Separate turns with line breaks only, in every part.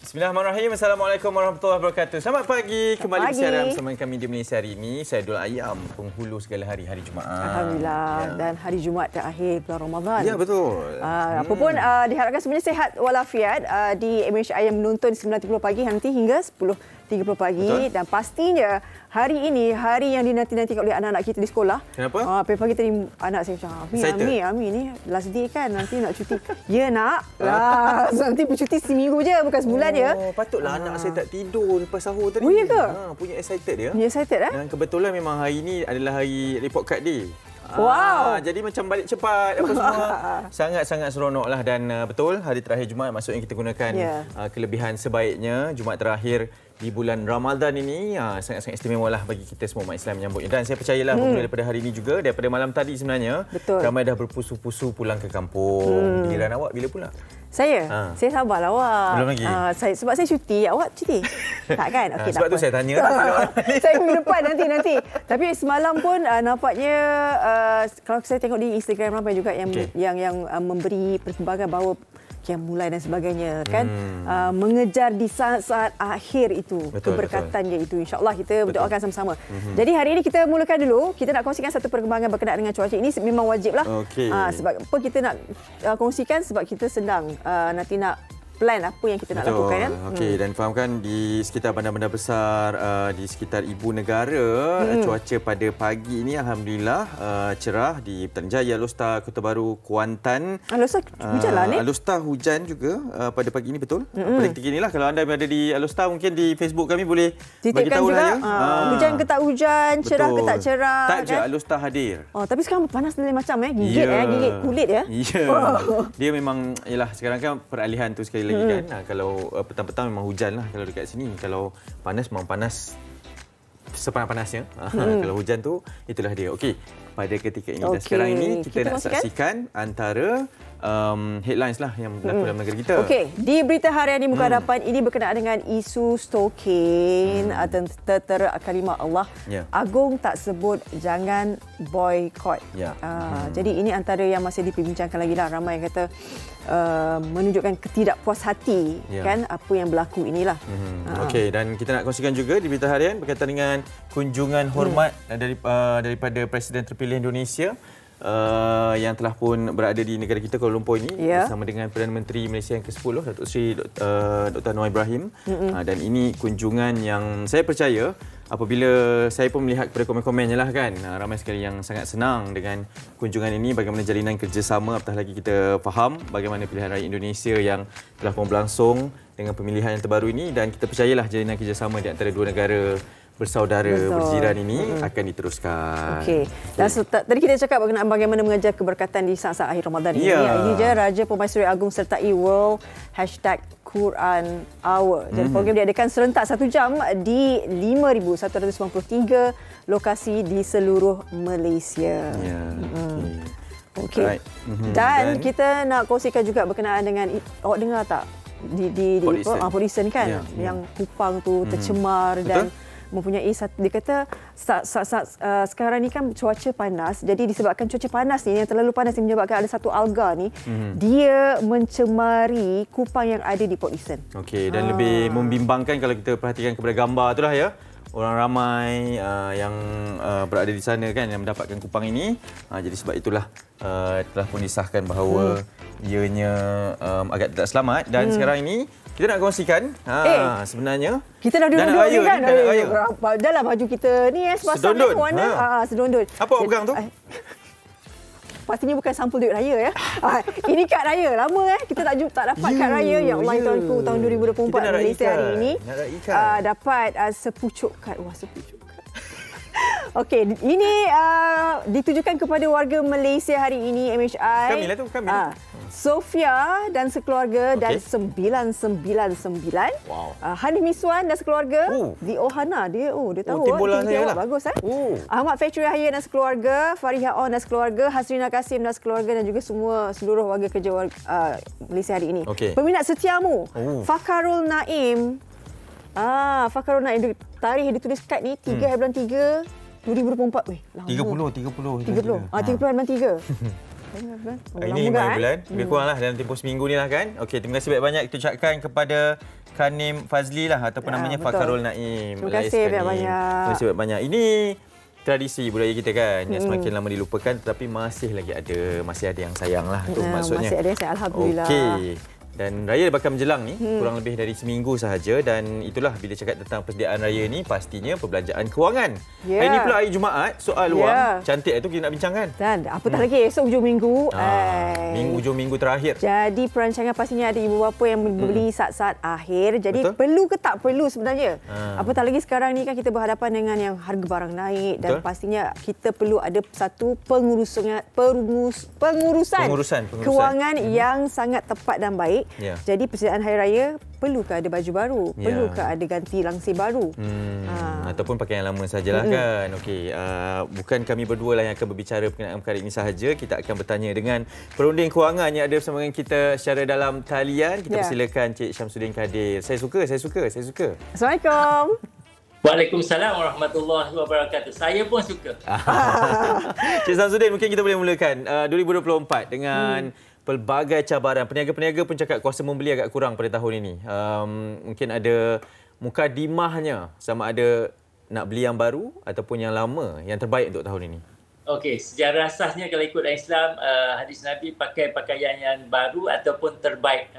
Bismillahirrahmanirrahim. Assalamualaikum warahmatullahi wabarakatuh. Selamat pagi. Kembali bersiaran bersama kami di Malaysia hari ini. Saya Dul Ayam, penghulu segala hari Jumaat.
Alhamdulillah. Ya. Dan hari Jumaat terakhir bulan Ramadan.
Ya, betul.
Apapun diharapkan sebenarnya sihat walafiat di MHI yang menonton 9.30 pagi nanti hingga 10.30 pagi. Betul. Dan pastinya hari ini hari yang dinanti-nantikan oleh anak-anak kita di sekolah.
Kenapa?
Pagi tadi anak saya macam, Ami ni last day kan nanti nak cuti. Ya nak. Nanti bercuti seminggu je bukan sebulan ya.
Patutlah anak saya tak tidur lepas sahur tadi.
Oh, ya ke?
Punya excited dia.
Punya excited
Dan kebetulan memang hari ini adalah hari report card day.
Wow.
Jadi macam balik cepat apa semua. Sangat-sangat seronoklah dan betul hari terakhir Jumaat maksudnya kita gunakan kelebihan sebaiknya Jumaat terakhir di bulan Ramadan ini sangat-sangat istimewalah bagi kita semua umat Islam menyambutnya. Dan saya percayalah daripada hari ini juga, daripada malam tadi sebenarnya, ramai dah berpusu-pusu pulang ke kampung. Giliran awak bila pula?
Saya sabarlah awak.
Belum lagi?
Sebab saya cuti, awak cuti? Tak kan? Okay,
sebab tu saya tanya.
Saya minggu depan nanti. Tapi semalam pun nampaknya kalau saya tengok di Instagram ramai juga yang memberi perkembangan bahawa yang mulai dan sebagainya kan mengejar di saat-saat akhir itu keberkatannya itu insya-Allah kita berdoakan sama-sama. Jadi hari ini kita mulakan dulu, kita nak kongsikan satu perkembangan berkenaan dengan cuaca ini memang wajiblah. Sebab apa kita nak kongsikan sebab kita sedang nanti nak plan apa yang kita nak lakukan kan.
Okey, dan fahamkan di sekitar bandar-bandar besar di sekitar ibu negara cuaca pada pagi ini alhamdulillah cerah di Petaling Jaya, Alor, Kota Baru, Kuantan.
Alor hujan lah ni.
Alor hujan juga pada pagi ini betul. Paling tinggi inilah kalau anda berada di Alor mungkin di Facebook kami boleh bagi tahu lah ya.
Hujan ke tak hujan, cerah ke tak cerah.
Tak je Alor hadir.
Tapi sekarang panas lain macam gigit gigit kulit ya.
Dia memang ialah sekarang kan peralihan tu sekali lagi kan. Kalau petang-petang memang hujan lah kalau dekat sini. Kalau panas memang panas sepanas-panasnya. Kalau hujan tu itulah dia. Okey, pada ketika ini dan sekarang ini kita nak saksikan antara headlines lah yang berlaku dalam negara kita.
Okey, di berita harian di muka hadapan ini berkenaan dengan isu stokin tertera kalimah Allah. Agung tak sebut jangan boykot. Jadi ini antara yang masih diperbincangkan lagi lah. Ramai yang kata menunjukkan ketidakpuashati kan apa yang berlaku inilah.
Okey, dan kita nak kongsikan juga di berita harian berkaitan dengan kunjungan hormat daripada Presiden terpilih Indonesia yang telah pun berada di negara kita Kuala Lumpur ini bersama dengan Perdana Menteri Malaysia yang ke-10 Datuk Seri Dr. Anwar Ibrahim. Dan ini kunjungan yang saya percaya apabila saya pun melihat kepada komen-komennya lah kan, ramai sekali yang sangat senang dengan kunjungan ini, bagaimana jalinan kerjasama, apatah lagi kita faham bagaimana pilihan raya Indonesia yang telah pun berlangsung dengan pemilihan yang terbaru ini, dan kita percayalah jalinan kerjasama di antara dua negara bersaudara berjiran ini akan diteruskan.
Okey. Dan tadi kita cakap berkenaan bagaimana mengejar keberkatan di saat-saat akhir Ramadan ini. Ini je Raja Permaisuri Agung sertai World #Quran Hour. Jadi program diadakan serentak 1 jam di 5,193 lokasi di seluruh Malaysia. Okey. Dan kita nak kongsikan juga berkenaan dengan, awak dengar tak di Polisen kan yang Kupang tu tercemar dan mempunyai dia kata sekarang ni kan cuaca panas, jadi disebabkan cuaca panas ni yang terlalu panas yang menyebabkan ada satu alga ni dia mencemari kupang yang ada di Port Dickson. Okey,
dan lebih membimbangkan kalau kita perhatikan kepada gambar itulah ya. Orang ramai yang berada di sana kan yang mendapatkan kupang ini. Jadi sebab itulah telah pun disahkan bahawa ianya agak tidak selamat, dan sekarang ini kita nak kongsikan sebenarnya
kita dah duduk-duduk kan dalam baju kita ni
sedondon.
Sedondon.
Apa awak pegang tu?
Pastinya bukan sampul duit raya ya. Ini kad raya lama kita tak dapat kad raya. Ya Allah, tahun 2024 Malaysia hari ini dapat sepucuk kad. Wah, sepucuk kad. Okey, ini ditujukan kepada warga Malaysia hari ini MHI.
Kami lah tu, kami.
Sofia dan sekeluarga dan 999.
Wow.
Hanif Miswan dan sekeluarga. Di Ohana dia tahu.
Timbulan saya lah.
Bagus Ahmad Fetri Rahaya dan sekeluarga, Fariha On dan sekeluarga, Hasrina Kasim dan sekeluarga, dan juga seluruh warga kerja Malaysia hari ini. Peminat setiamu, Fakarul Naim. Fakarul Naim, tarikh yang ditulis kad ni 3 bulan 3 2024. 30 bulan 3.
Ini 5 bulan. Lebih kuranglah dalam tempoh seminggu ni lah kan. Okey, terima kasih banyak-banyak kita ucapkan kepada Kanim Fazli lah ataupun namanya
betul.
Fakarul Naim.
Terima kasih banyak-banyak.
Terima kasih banyak. Ini tradisi budaya kita kan yang semakin lama dilupakan tetapi masih ada yang sayang lah tu maksudnya.
Masih ada yang sayang, alhamdulillah.
Okey. Dan raya bakal menjelang ni kurang lebih dari seminggu sahaja dan itulah bila cakap tentang persediaan raya ni pastinya perbelanjaan kewangan. Hari ni pula hari Jumaat, soal wang cantik itu kita nak bincangkan.
Dan apatah lagi esok hujung minggu.
Hujung minggu terakhir.
Jadi perancangan pastinya ada ibu bapa yang membeli saat-saat akhir. Jadi perlu ke tak perlu sebenarnya. Apatah lagi sekarang ni kan kita berhadapan dengan yang harga barang naik dan pastinya kita perlu ada satu pengurusan kewangan yang sangat tepat dan baik. Jadi persediaan hari raya perlukah ada baju baru, perlukah ada ganti langsir baru,
ataupun pakaian lama sajalah kan. Okey, bukan kami berdua lah yang akan berbicara berkenaan perkara ini sahaja. Kita akan bertanya dengan perunding kewangan yang ada bersama dengan kita secara dalam talian. Kita persilakan Cik Syamsuddin Kadir. Saya suka.
Assalamualaikum.
Waalaikumsalam warahmatullahi wabarakatuh. Saya pun suka.
Cik Syamsuddin, mungkin kita boleh mulakan 2024 dengan pelbagai cabaran. Peniaga-peniaga pun cakap kuasa membeli agak kurang pada tahun ini. Mungkin ada mukadimahnya sama ada nak beli yang baru ataupun yang lama, yang terbaik untuk tahun ini.
Okey, sejarah asasnya kalau ikut Islam, hadis Nabi pakai pakaian yang baru ataupun terbaik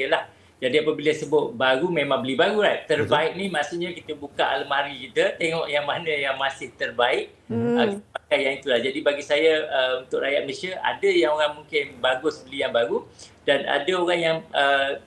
lah. Jadi apabila sebut baru memang beli baru right. Terbaik ni maksudnya kita buka almari kita, tengok yang mana yang masih terbaik, pakai yang itulah. Jadi bagi saya untuk rakyat Malaysia, ada yang orang mungkin bagus beli yang baru dan ada orang yang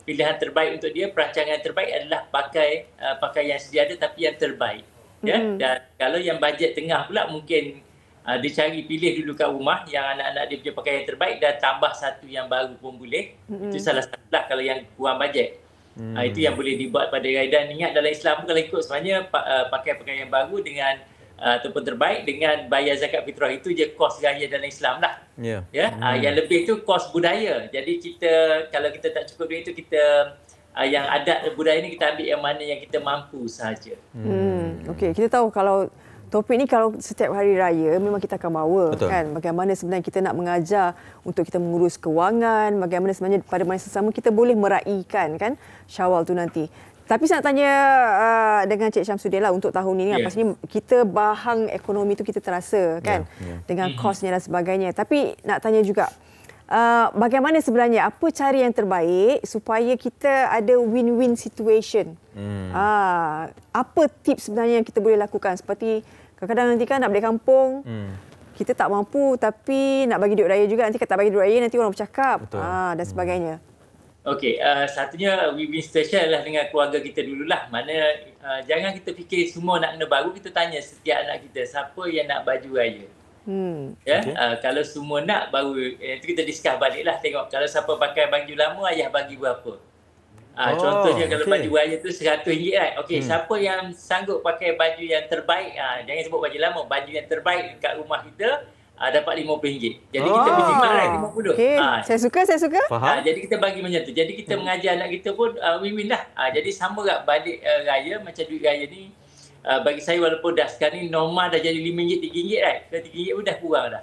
pilihan terbaik untuk dia, perancangan terbaik adalah pakai yang sedia ada tapi yang terbaik. Ya. Dan kalau yang bajet tengah pula mungkin dia cari pilih dulu kat rumah yang anak-anak dia punya pakaian yang terbaik dan tambah satu yang baru pun boleh. Itu salah satu lah kalau yang kurang bajet. Itu yang boleh dibuat pada raya. Dan ingat dalam Islam kalau ikut sebenarnya pakai pakaian yang baru dengan ataupun terbaik dengan bayar zakat fitrah itu je kos raya dalam Islam lah. Yang lebih tu kos budaya. Jadi kita kalau kita tak cukup duit itu kita yang adat budaya ni kita ambil yang mana yang kita mampu sahaja.
Okey, kita tahu kalau topik ni kalau setiap hari raya memang kita akan bawa. Betul. Kan bagaimana sebenarnya kita nak mengajar untuk kita mengurus kewangan, bagaimana sebenarnya pada masa sama kita boleh meraikan kan Syawal tu nanti. Tapi saya nak tanya dengan Cik Syamsuddin lah untuk tahun ini pastinya kita bahang ekonomi tu kita terasa kan dengan kosnya dan sebagainya. Tapi nak tanya juga bagaimana sebenarnya apa cara yang terbaik supaya kita ada win-win situation? Apa tips sebenarnya yang kita boleh lakukan? Seperti kadang-kadang nanti kan nak balik kampung, kita tak mampu tapi nak bagi duit raya juga. Nanti kalau tak bagi duit raya nanti orang bercakap dan sebagainya. Okey,
satunya win-win situation adalah dengan keluarga kita dululah. Mana jangan kita fikir semua nak kena baru, kita tanya setiap anak kita siapa yang nak baju raya. Kalau semua nak baru itu kita discuss baliklah, tengok kalau siapa pakai baju lama ayah bagi berapa. Contohnya kalau baju raya tu RM100 right. Okey, siapa yang sanggup pakai baju yang terbaik, jangan sebut baju lama, baju yang terbaik kat rumah kita dapat RM50. Jadi kita bagi right RM50.
Saya suka.
Jadi kita bagi macam tu. Jadi kita mengajar anak kita pun win-win lah. Jadi sama kat balik raya macam duit raya ni. Bagi saya walaupun dah sekarang ni normal dah jadi RM5, RM3 right. RM3 pun dah kurang dah.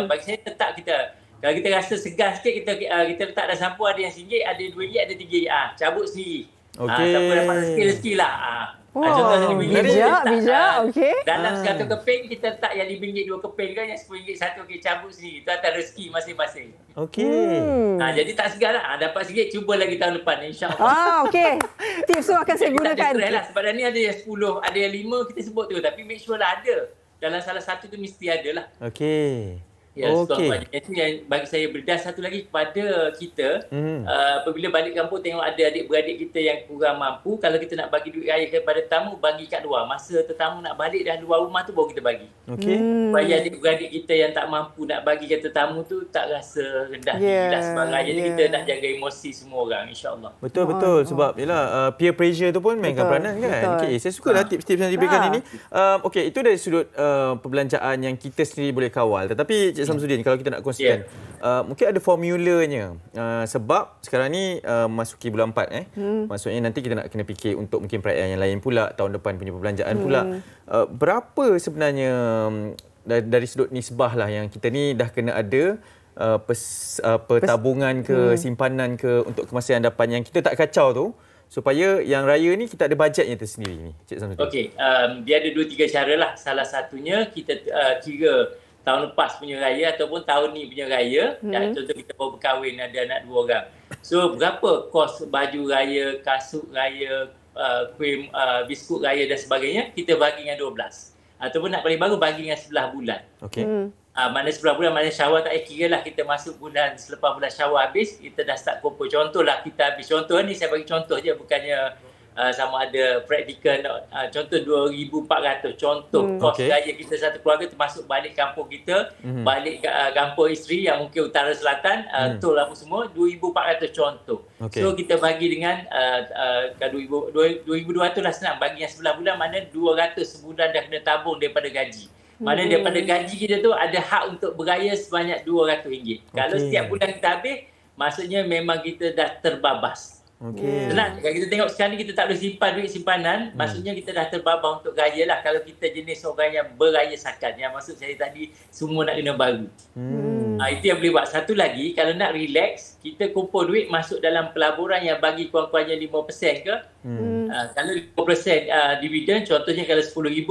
Bagi saya tetap kita kalau kita rasa segan sikit kita letak dah sampul ada yang RM1, ada RM2, ada RM3. Cabut sendiri. Siapa dapat rezeki lah. Contohnya
bijak. Okey.
Dalam 100 keping kita letak yang RM5 2 keping kan, yang RM10 1 cabut sendiri. Itu atas rezeki masing-masing.
Okey.
Jadi tak segan lah. Dapat sikit cuba lagi tahun depan insya-Allah.
Okey. Tips tu akan saya gunakan.
Lah. Sebab ni ada yang 10, ada yang 5 kita sebut tu, tapi make sure lah ada. Dalam salah satu tu mesti ada lah.
Okey.
Itu yang bagi saya berdas satu lagi kepada kita. Apabila balik kampung tengok ada adik-beradik kita yang kurang mampu, kalau kita nak bagi duit raya kepada tetamu, bagi kat luar. Masa tetamu nak balik dah luar rumah tu baru kita bagi. Supaya adik-beradik kita yang tak mampu nak bagi ke tetamu tu tak rasa rendah diri lah sembarang. Jadi kita nak jaga emosi semua orang, insya-Allah.
Betul. Sebab yalah peer pressure tu pun mainkan peranan kan. Okey, saya sukalah tips-tips yang diberikan ini. Okey, itu dari sudut perbelanjaan yang kita sendiri boleh kawal. Tetapi Cik Syamsuddin, kalau kita nak kongsikan, mungkin ada formulanya. Sebab sekarang ni masuki bulan 4. Maksudnya nanti kita nak kena fikir untuk mungkin perayaan yang lain pula, tahun depan punya perbelanjaan pula. Berapa sebenarnya dari sudut nisbah lah yang kita ni dah kena ada tabungan ke simpanan ke untuk kemasa hadapan yang kita tak kacau tu, supaya yang raya ni kita ada bajetnya tersendiri ni, Cik Samsudin?
Okey, dia ada 2-3 cara lah. Salah satunya kita kira tahun lepas punya raya ataupun tahun ni punya raya. Contoh kita baru berkahwin, ada anak 2 orang. So berapa kos baju raya, kasut raya, kuih, biskut raya dan sebagainya, kita bagi dengan 12. Ataupun nak paling baru bagi dengan 11 bulan.
Okey.
Mana 11 bulan, mana Syawal tak kira lah, kita masuk bulan selepas bulan Syawal habis, kita dah start kumpul. Contohlah kita habis, contoh ni saya bagi contoh je, bukannya sama ada praktikal. Contoh 2,400 contoh kos raya kita satu keluarga, termasuk balik kampung kita, balik kampung isteri yang mungkin utara selatan, tol apa semua, 2,400 contoh. So kita bagi dengan 2,200 lah, senang bagi yang 11 bulan, mana 200 sebulan dah kena tabung daripada gaji. Mana daripada gaji kita tu ada hak untuk beraya sebanyak RM200. Kalau setiap bulan kita habis, maksudnya memang kita dah terbabas. Senang. Kalau kita tengok sekarang ni kita tak boleh simpan duit simpanan, maksudnya kita dah terbabas untuk raya lah. Kalau kita jenis orang yang beraya sakan, yang maksud saya tadi semua nak kena baru. Itu yang boleh buat. Satu lagi, kalau nak relax, kita kumpul duit masuk dalam pelaburan yang bagi kurang-kurangnya 5% ke. Kalau 5% dividen, contohnya kalau RM10,000,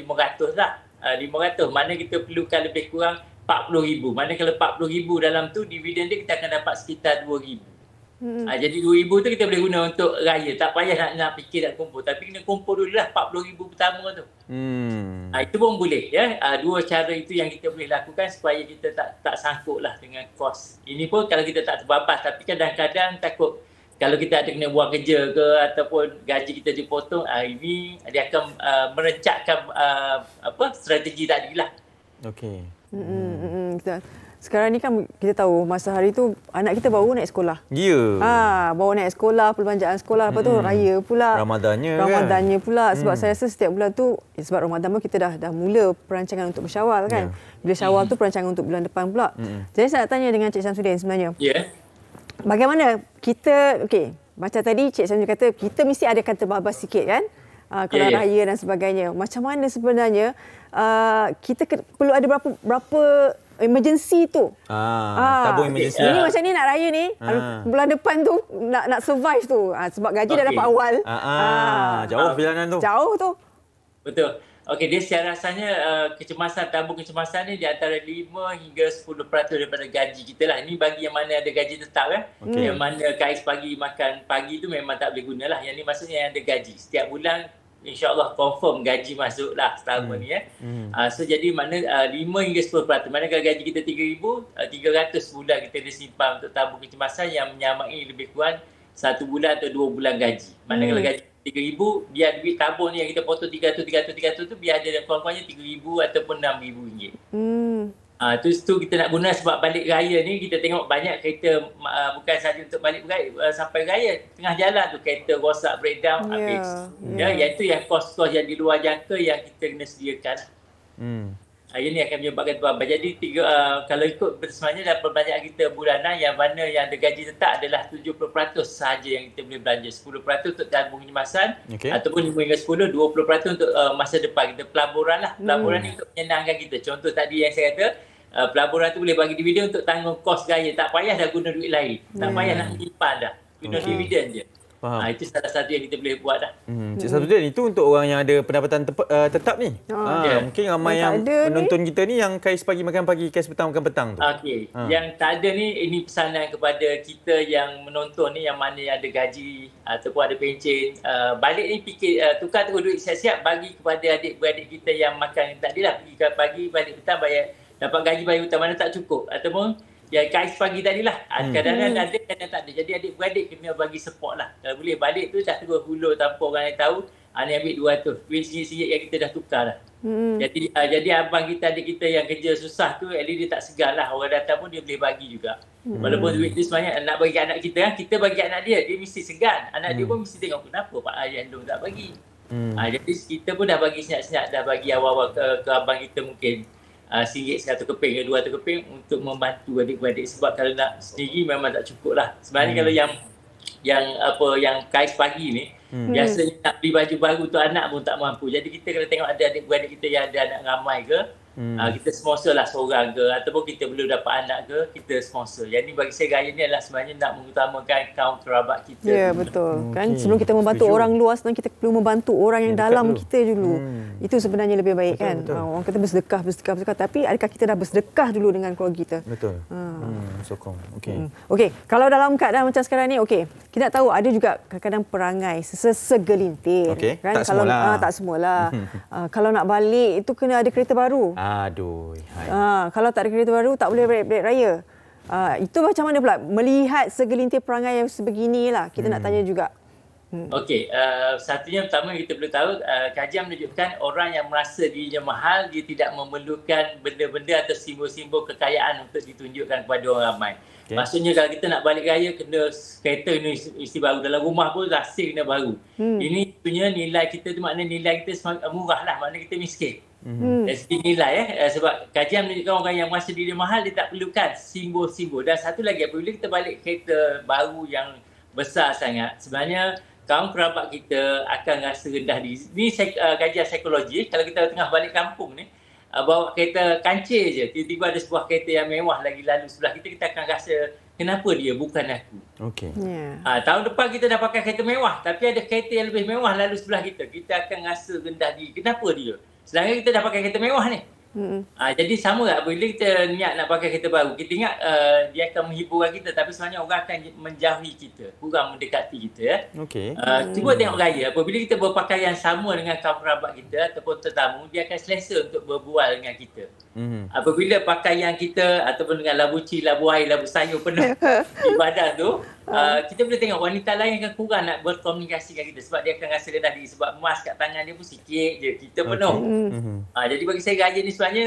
500 lah. 500. Mana kita perlukan lebih kurang RM40,000. Mana kalau RM40,000 dalam tu, dividen dia kita akan dapat sekitar RM2,000. Jadi RM2,000 tu kita boleh guna untuk raya. Tak payah nak fikir nak kumpul. Tapi kena kumpul dulu lah RM40,000 pertama tu. Itu pun boleh. Ya. Dua cara itu yang kita boleh lakukan supaya kita tak sangkut lah dengan kos. Ini pun kalau kita tak terbabas. Tapi kadang-kadang takut kalau kita ada kena buang kerja ke ataupun gaji kita dipotong, ini dia akan merencatkan strategi tadi lah.
Okey.
Sekarang ni kan kita tahu masa hari tu anak kita baru naik sekolah.
Ya.
Baru naik sekolah, perbelanjaan sekolah, lepas tu raya pula. Ramadannya pula. Sebab saya rasa setiap bulan tu, sebab Ramadan pun kita dah mula perancangan untuk bersyawal kan. Bila Syawal tu perancangan untuk bulan depan pula. Jadi saya nak tanya dengan Cik Samsudin sebenarnya. Bagaimana kita, macam tadi Cik Samsudin kata, kita mesti adakan terbabas sikit kan. Kalau raya dan sebagainya. Macam mana sebenarnya kita perlu ada berapa emergency tu.
Tabung emergency.
Ini macam ni nak raya ni, bulan depan tu nak survive tu. Sebab gaji dah dapat awal.
Jauh perjalanan tu.
Jauh tu.
Betul. Okey, dia secara rasanya tabung kecemasan ni di antara 5 hingga 10% daripada gaji kita lah. Ini bagi yang mana ada gaji tetap kan. Yang mana kais pagi makan pagi tu memang tak boleh guna lah. Yang ni maksudnya yang ada gaji. Setiap bulan InsyaAllah confirm gaji masuk lah selama ni. So jadi mana 5 hingga 10%. Mana kalau gaji kita RM3,000, 300 sebulan kita ada simpan untuk tabung kecemasan yang menyamai lebih kurang 1 bulan atau 2 bulan gaji. Mana kalau gaji RM3,000, biar duit tabung ni yang kita potong 300 tu biar ada kurang-kurangnya RM3,000 ataupun RM6,000. Tu kita nak guna sebab balik raya ni kita tengok banyak kereta bukan saja untuk balik sampai raya, tengah jalan tu kereta rosak, breakdown, habis. Iaitu yang kos-kos yang di luar jangka yang kita kena sediakan. Ini akan menyebabkan terbabas. Jadi kalau ikut sebenarnya dalam perbelanjaan kita bulanan yang mana yang ada gaji tetap adalah 70% sahaja yang kita boleh belanja. 10% untuk tabung kecemasan ataupun 5 hingga 10, 20% untuk masa depan kita. Pelaburan lah. Pelaburan ni untuk menyenangkan kita. Contoh tadi yang saya kata, pelaburan tu boleh bagi dividen untuk tanggung kos gaya. Tak payah dah guna duit lain. Tak payah nak menyimpan dah. Guna dividen je. Itu salah satu yang kita boleh buat dah.
Cik Samsudin, itu untuk orang yang ada pendapatan tetap ni. Mungkin ramai yang menonton kita ni yang kais pagi makan pagi, kais petang makan petang tu.
Yang tak ada ni, ini pesanan kepada kita yang menonton ni, yang mana yang ada gaji ataupun ada pencen. Balik ni fikir, tukar terus duit siap-siap bagi kepada adik-beradik kita yang makan. Tak adalah pergi pagi, balik petang bayar. Dapat gaji bayar hutang, mana tak cukup. Ataupun ya kais pagi tadilah. Kadang-kadang ada, kadang tak ada. Jadi adik-beradik kena bagi support lah. Kalau boleh balik tu dah terus hulur tanpa orang yang tahu. Ni ambil 200. Duit sikit-sikit yang kita dah tukar dah. Jadi abang kita, adik kita yang kerja susah tu, at least dia tak segan lah. Orang datang pun dia boleh bagi juga. Walaupun duit tu sebenarnya nak bagi anak kita kan, kita bagi anak dia mesti segan. Anak dia pun mesti tengok kenapa Pak Ayah Long tak bagi. Jadi kita pun dah bagi senyap-senyap, dah bagi awal-awal ke abang kita mungkin. RM1 1 keping ke 2 keping untuk membantu adik-beradik, sebab kalau nak sendiri memang tak cukup lah. Sebenarnya kalau yang kais pagi ni biasanya nak beli baju baru tu anak pun tak mampu. Jadi kita kena tengok ada adik-beradik kita yang ada anak ramai ke, Kita sponsor lah seorang ke, ataupun kita belum dapat anak ke, kita sponsor. Yang ni bagi saya gaya ni adalah sebenarnya nak mengutamakan kaum kerabat kita.
Ya, betul. Kan sebelum kita membantu orang luar, sebenarnya kita perlu membantu orang yang dalam kita dulu. Itu sebenarnya lebih baik, kan. Orang kata bersedekah, tapi adakah kita dah bersedekah dulu dengan keluarga kita?
Betul. Sokong.
Okey, kalau dalam keadaan macam sekarang ni, kita nak tahu ada juga kadang-kadang perangai segelintir. Kan?
Tak semualah.
Tak semualah. Kalau nak balik itu kena ada kereta baru.
Aduh.
Kalau tak ada kereta baru tak boleh balik raya. Itu macam mana pula melihat segelintir perangai yang sebeginilah. Kita nak tanya juga.
Okey, satunya pertama kita perlu tahu, kajian menunjukkan orang yang merasa dirinya mahal, dia tidak memerlukan benda-benda atau simbol-simbol kekayaan untuk ditunjukkan kepada orang ramai. Maksudnya kalau kita nak balik raya, kena kereta ni isi baru. Dalam rumah pun rasir kena baru. Ini sebenarnya nilai kita tu, maknanya nilai kita murah lah, maknanya kita miskin. Dari segi nilai, sebab kajian menunjukkan orang yang merasa diri mahal, dia tak perlukan simbol-simbol. Dan satu lagi, apabila kita balik kereta baru yang besar sangat, sebenarnya kaum kerabat kita akan rasa rendah diri. Ini kajian psikologi. Kalau kita tengah balik kampung ni, bawa kereta kancil je, tiba-tiba ada sebuah kereta yang mewah lagi lalu sebelah kita, kita akan rasa kenapa dia bukan aku. Tahun depan kita dah pakai kereta mewah, tapi ada kereta yang lebih mewah lalu sebelah kita, kita akan rasa rendah diri. Kenapa dia? Sedangkan kita dah pakai kereta mewah ni. Jadi sama tak bila kita niat nak pakai kereta baru, kita ingat dia akan menghiburkan kita, tapi sebenarnya orang akan menjauhi kita, kurang mendekati kita. Cuba tengok gaya, apabila kita berpakaian sama dengan kaum kerabat kita ataupun tetamu, dia akan selesa untuk berbual dengan kita. Apabila pakaian kita ataupun dengan labu ci, labu air, labu sayur penuh di badan tu, kita boleh tengok wanita lain akan kurang nak berkomunikasi dengan kita sebab dia akan rasa rendah diri, sebab emas kat tangan dia pun sikit je, kita penuh. Jadi bagi saya gaya ni sebenarnya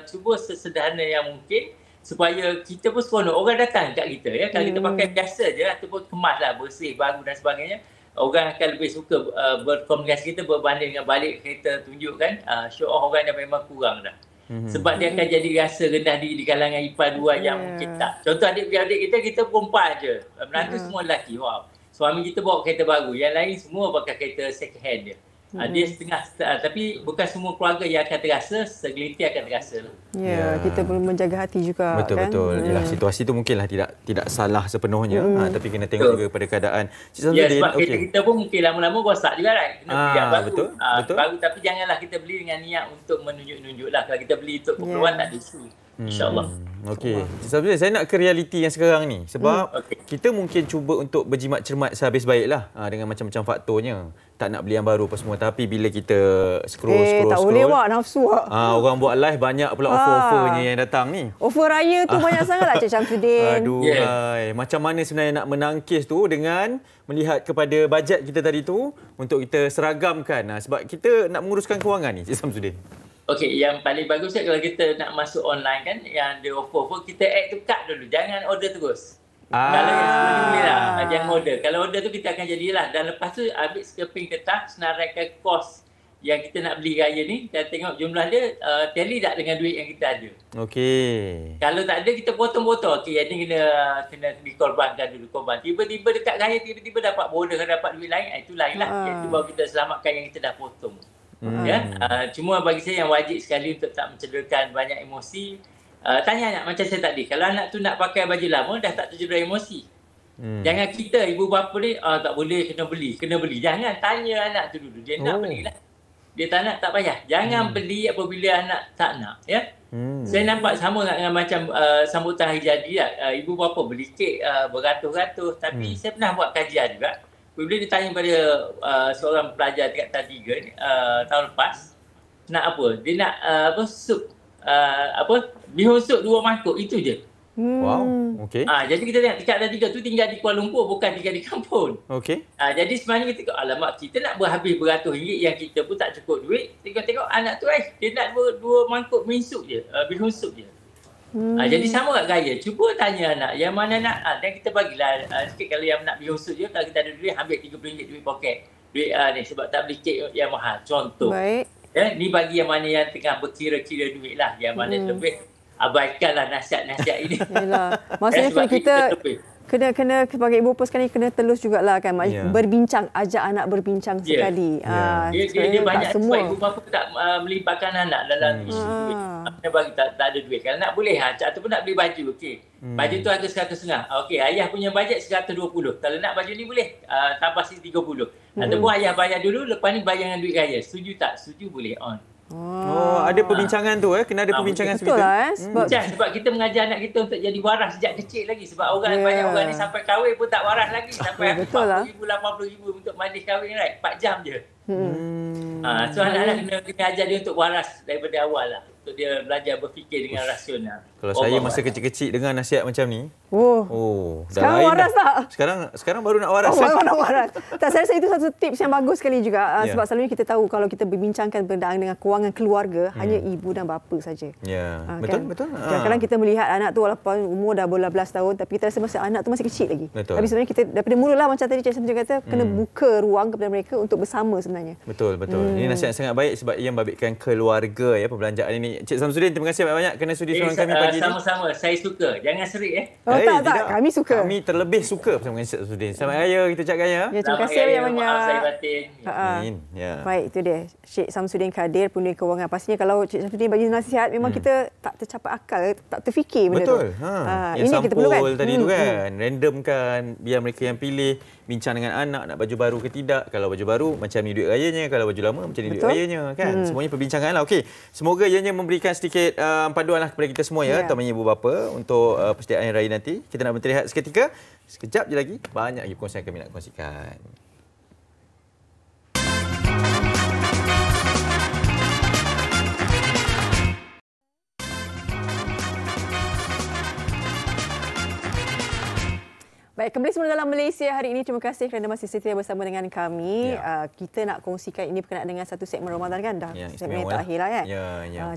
cuba sesederhana yang mungkin supaya kita pun seronok orang datang kat kita. Kalau kita pakai biasa je ataupun kemas lah, bersih, baru dan sebagainya, orang akan lebih suka berkomunikasi kita berbanding dengan balik kereta tunjukkan show off orang yang memang kurang dah. Sebab dia akan jadi rasa rendah diri di kalangan ipar dua yang mungkin tak. Contoh adik-beradik kita perempuan je. Menantu semua lelaki. Wow. Suami kita bawa kereta baru. Yang lain semua pakai kereta second hand dia. Dia setengah, tapi bukan semua keluarga yang akan terasa, segelintir akan terasa.
Kita perlu menjaga hati juga.
Betul. Yalah, situasi tu mungkinlah tidak salah sepenuhnya, tapi kena tengok juga pada keadaan.
Sebab kita pun mungkin lama-lama rosak juga, right? Kena beli yang baru.
Betul.
Baru, tapi janganlah kita beli dengan niat untuk menunjuk-nunjuk lah. Kalau kita beli untuk keperluan, tak ada isu. InsyaAllah.
Sebenarnya saya nak ke realiti yang sekarang ni. Sebab kita mungkin cuba untuk berjimat cermat sehabis baiklah dengan macam-macam faktornya. Tak nak beli yang baru apa semua. Tapi bila kita scroll.
Tak boleh wak nafsu.
Orang buat live banyak pula offer-offernya yang datang ni.
Offer raya tu banyak sangat lah Cik Syamsuddin.
Macam mana sebenarnya nak menangkis tu dengan melihat kepada bajet kita tadi tu untuk kita seragamkan. Sebab kita nak menguruskan kewangan ni Cik Syamsuddin.
Yang paling bagus kalau kita nak masuk online kan, yang ada offer-offer, kita add to cart dulu. Jangan order terus. Kalau yang sebelum ni lah, jangan order. Kalau order tu kita akan jadilah. Dan lepas tu ambil sekeping kertas, senaraikan kos yang kita nak beli raya ni, dan tengok jumlah dia tally tak dengan duit yang kita ada. Kalau tak ada, kita potong-potong. Yang ni kena dikorbankan dulu. Tiba-tiba dekat raya, tiba-tiba dapat bonus, dapat duit lain, itu lain lah. Itu baru kita selamatkan yang kita dah potong. Cuma bagi saya yang wajib sekali untuk tak mencederakan banyak emosi. Tanya anak macam saya tadi, kalau anak tu nak pakai baju lama dah tak tercedera emosi. Jangan kita ibu bapa ni tak boleh, kena beli. Jangan, tanya anak tu dulu, dia nak belilah. Dia tak nak, tak payah. Jangan beli apabila anak tak nak, ya. Saya nampak sama dengan macam sambutan hari jadi lah. Ibu bapa beli kek beratus-ratus, tapi saya pernah buat kajian juga. Bila ditanya pada seorang pelajar tingkat tahun 3 ni, tahun lepas, nak apa? Dia nak sup, bihun sup 2 mangkuk, itu je. Jadi kita tengok tingkat tahun 3 tu tinggal di Kuala Lumpur, bukan tinggal di kampung. Jadi sebenarnya kita tengok, alamak, kita nak berhabis beratus ringgit yang kita pun tak cukup duit. Tengok anak tu dia nak 2 mangkuk minsup je, bihun sup je. Jadi sama kat gaya. Cuba tanya anak yang mana nak, dan kita bagilah sikit. Kalau yang nak bihun sup je, kalau kita ada duit, ambil RM30 duit poket. Duit ni sebab tak beli kek yang mahal. Contoh. Ni bagi yang mana yang tengah berkira-kira duit lah. Yang mana lebih, abaikanlah nasihat-nasihat ini.
Maksudnya kita kena sebagai ibu bapa sekali kena telus jugalah kan, berbincang, ajak anak berbincang sekali.
Dia banyak sebab ibu bapa tak melibatkan anak dalam isu duit. Bagi tak ada duit. Kalau nak boleh ataupun nak beli baju, okey. Baju tu harga 150. Okey, ayah punya bajet 120. Kalau nak baju ni boleh tambah 30. Ataupun ayah bayar dulu, lepas ni bayar dengan duit raya. Setuju tak? Setuju, boleh on.
Ada perbincangan tu kena ada perbincangan
betul lah
sebab kita mengajar anak kita untuk jadi waras sejak kecil lagi, sebab banyak orang ni sampai kahwin pun tak waras lagi, sampai RM40,000 RM80,000 untuk majlis kahwin, right? 4 jam je. So anak-anak kena ajar dia untuk waras daripada awal lah, untuk dia belajar berfikir dengan rasional.
Kalau saya masa kecil-kecil dengan nasihat macam ni,
sekarang waras tak?
Sekarang baru nak waras.
Baru nak waras. Tak, saya rasa itu satu tips yang bagus sekali juga. Sebab selalunya kita tahu kalau kita berbincangkan berkenaan dengan kewangan keluarga, hanya ibu dan bapa saja.
Betul.
Kadang-kadang kita melihat anak tu walaupun umur dah belas tahun, tapi kita rasa masa anak tu masih kecil lagi. Tapi sebenarnya kita daripada mulalah macam tadi Cik Samsudin kata, kena buka ruang kepada mereka untuk bersama sebenarnya.
Betul. Ini nasihat yang sangat baik sebab ia membabitkan keluarga perbelanjaan ini. Cik Samsudin, terima kasih banyak-banyak kerana sudi seorang kami pagi ini.
Sama-sama, saya suka. Jangan serik
tak. Kami suka.
Kami terlebih suka bersama dengan Cik Samsudin. Selamat Raya, kita ucap raya.
Terima kasih banyak-banyak.
Maaf saya batin.
Baik, itu dia. Cik Samsudin Kadir, Penerangan Kewangan. Pastinya kalau Cik Samsudin bagi nasihat, memang kita tak tercapai akal, tak terfikir benda tu.
Yang
ini kita perlukan.
Tadi tu kan, randomkan, biar mereka yang pilih, bincang dengan anak nak baju baru ke tidak. Kalau baju baru, macam ni duit rayanya. Kalau baju lama, macam ni duit rayanya. Kan? Semuanya perbincangan lah. Okey, semoga ianya memberikan sedikit panduan lah kepada kita semua terutamanya ibu bapa untuk persediaan hari raya nanti. Kita nak berhenti rehat seketika. Sekejap je lagi, banyak lagi perkongsian kami nak kongsikan.
Baik, kembali semula dalam Malaysia hari ini. Terima kasih kerana masih setia bersama dengan kami. Kita nak kongsikan ini berkenaan dengan satu segmen Ramadan kan? Dah segmen terakhir lah kan?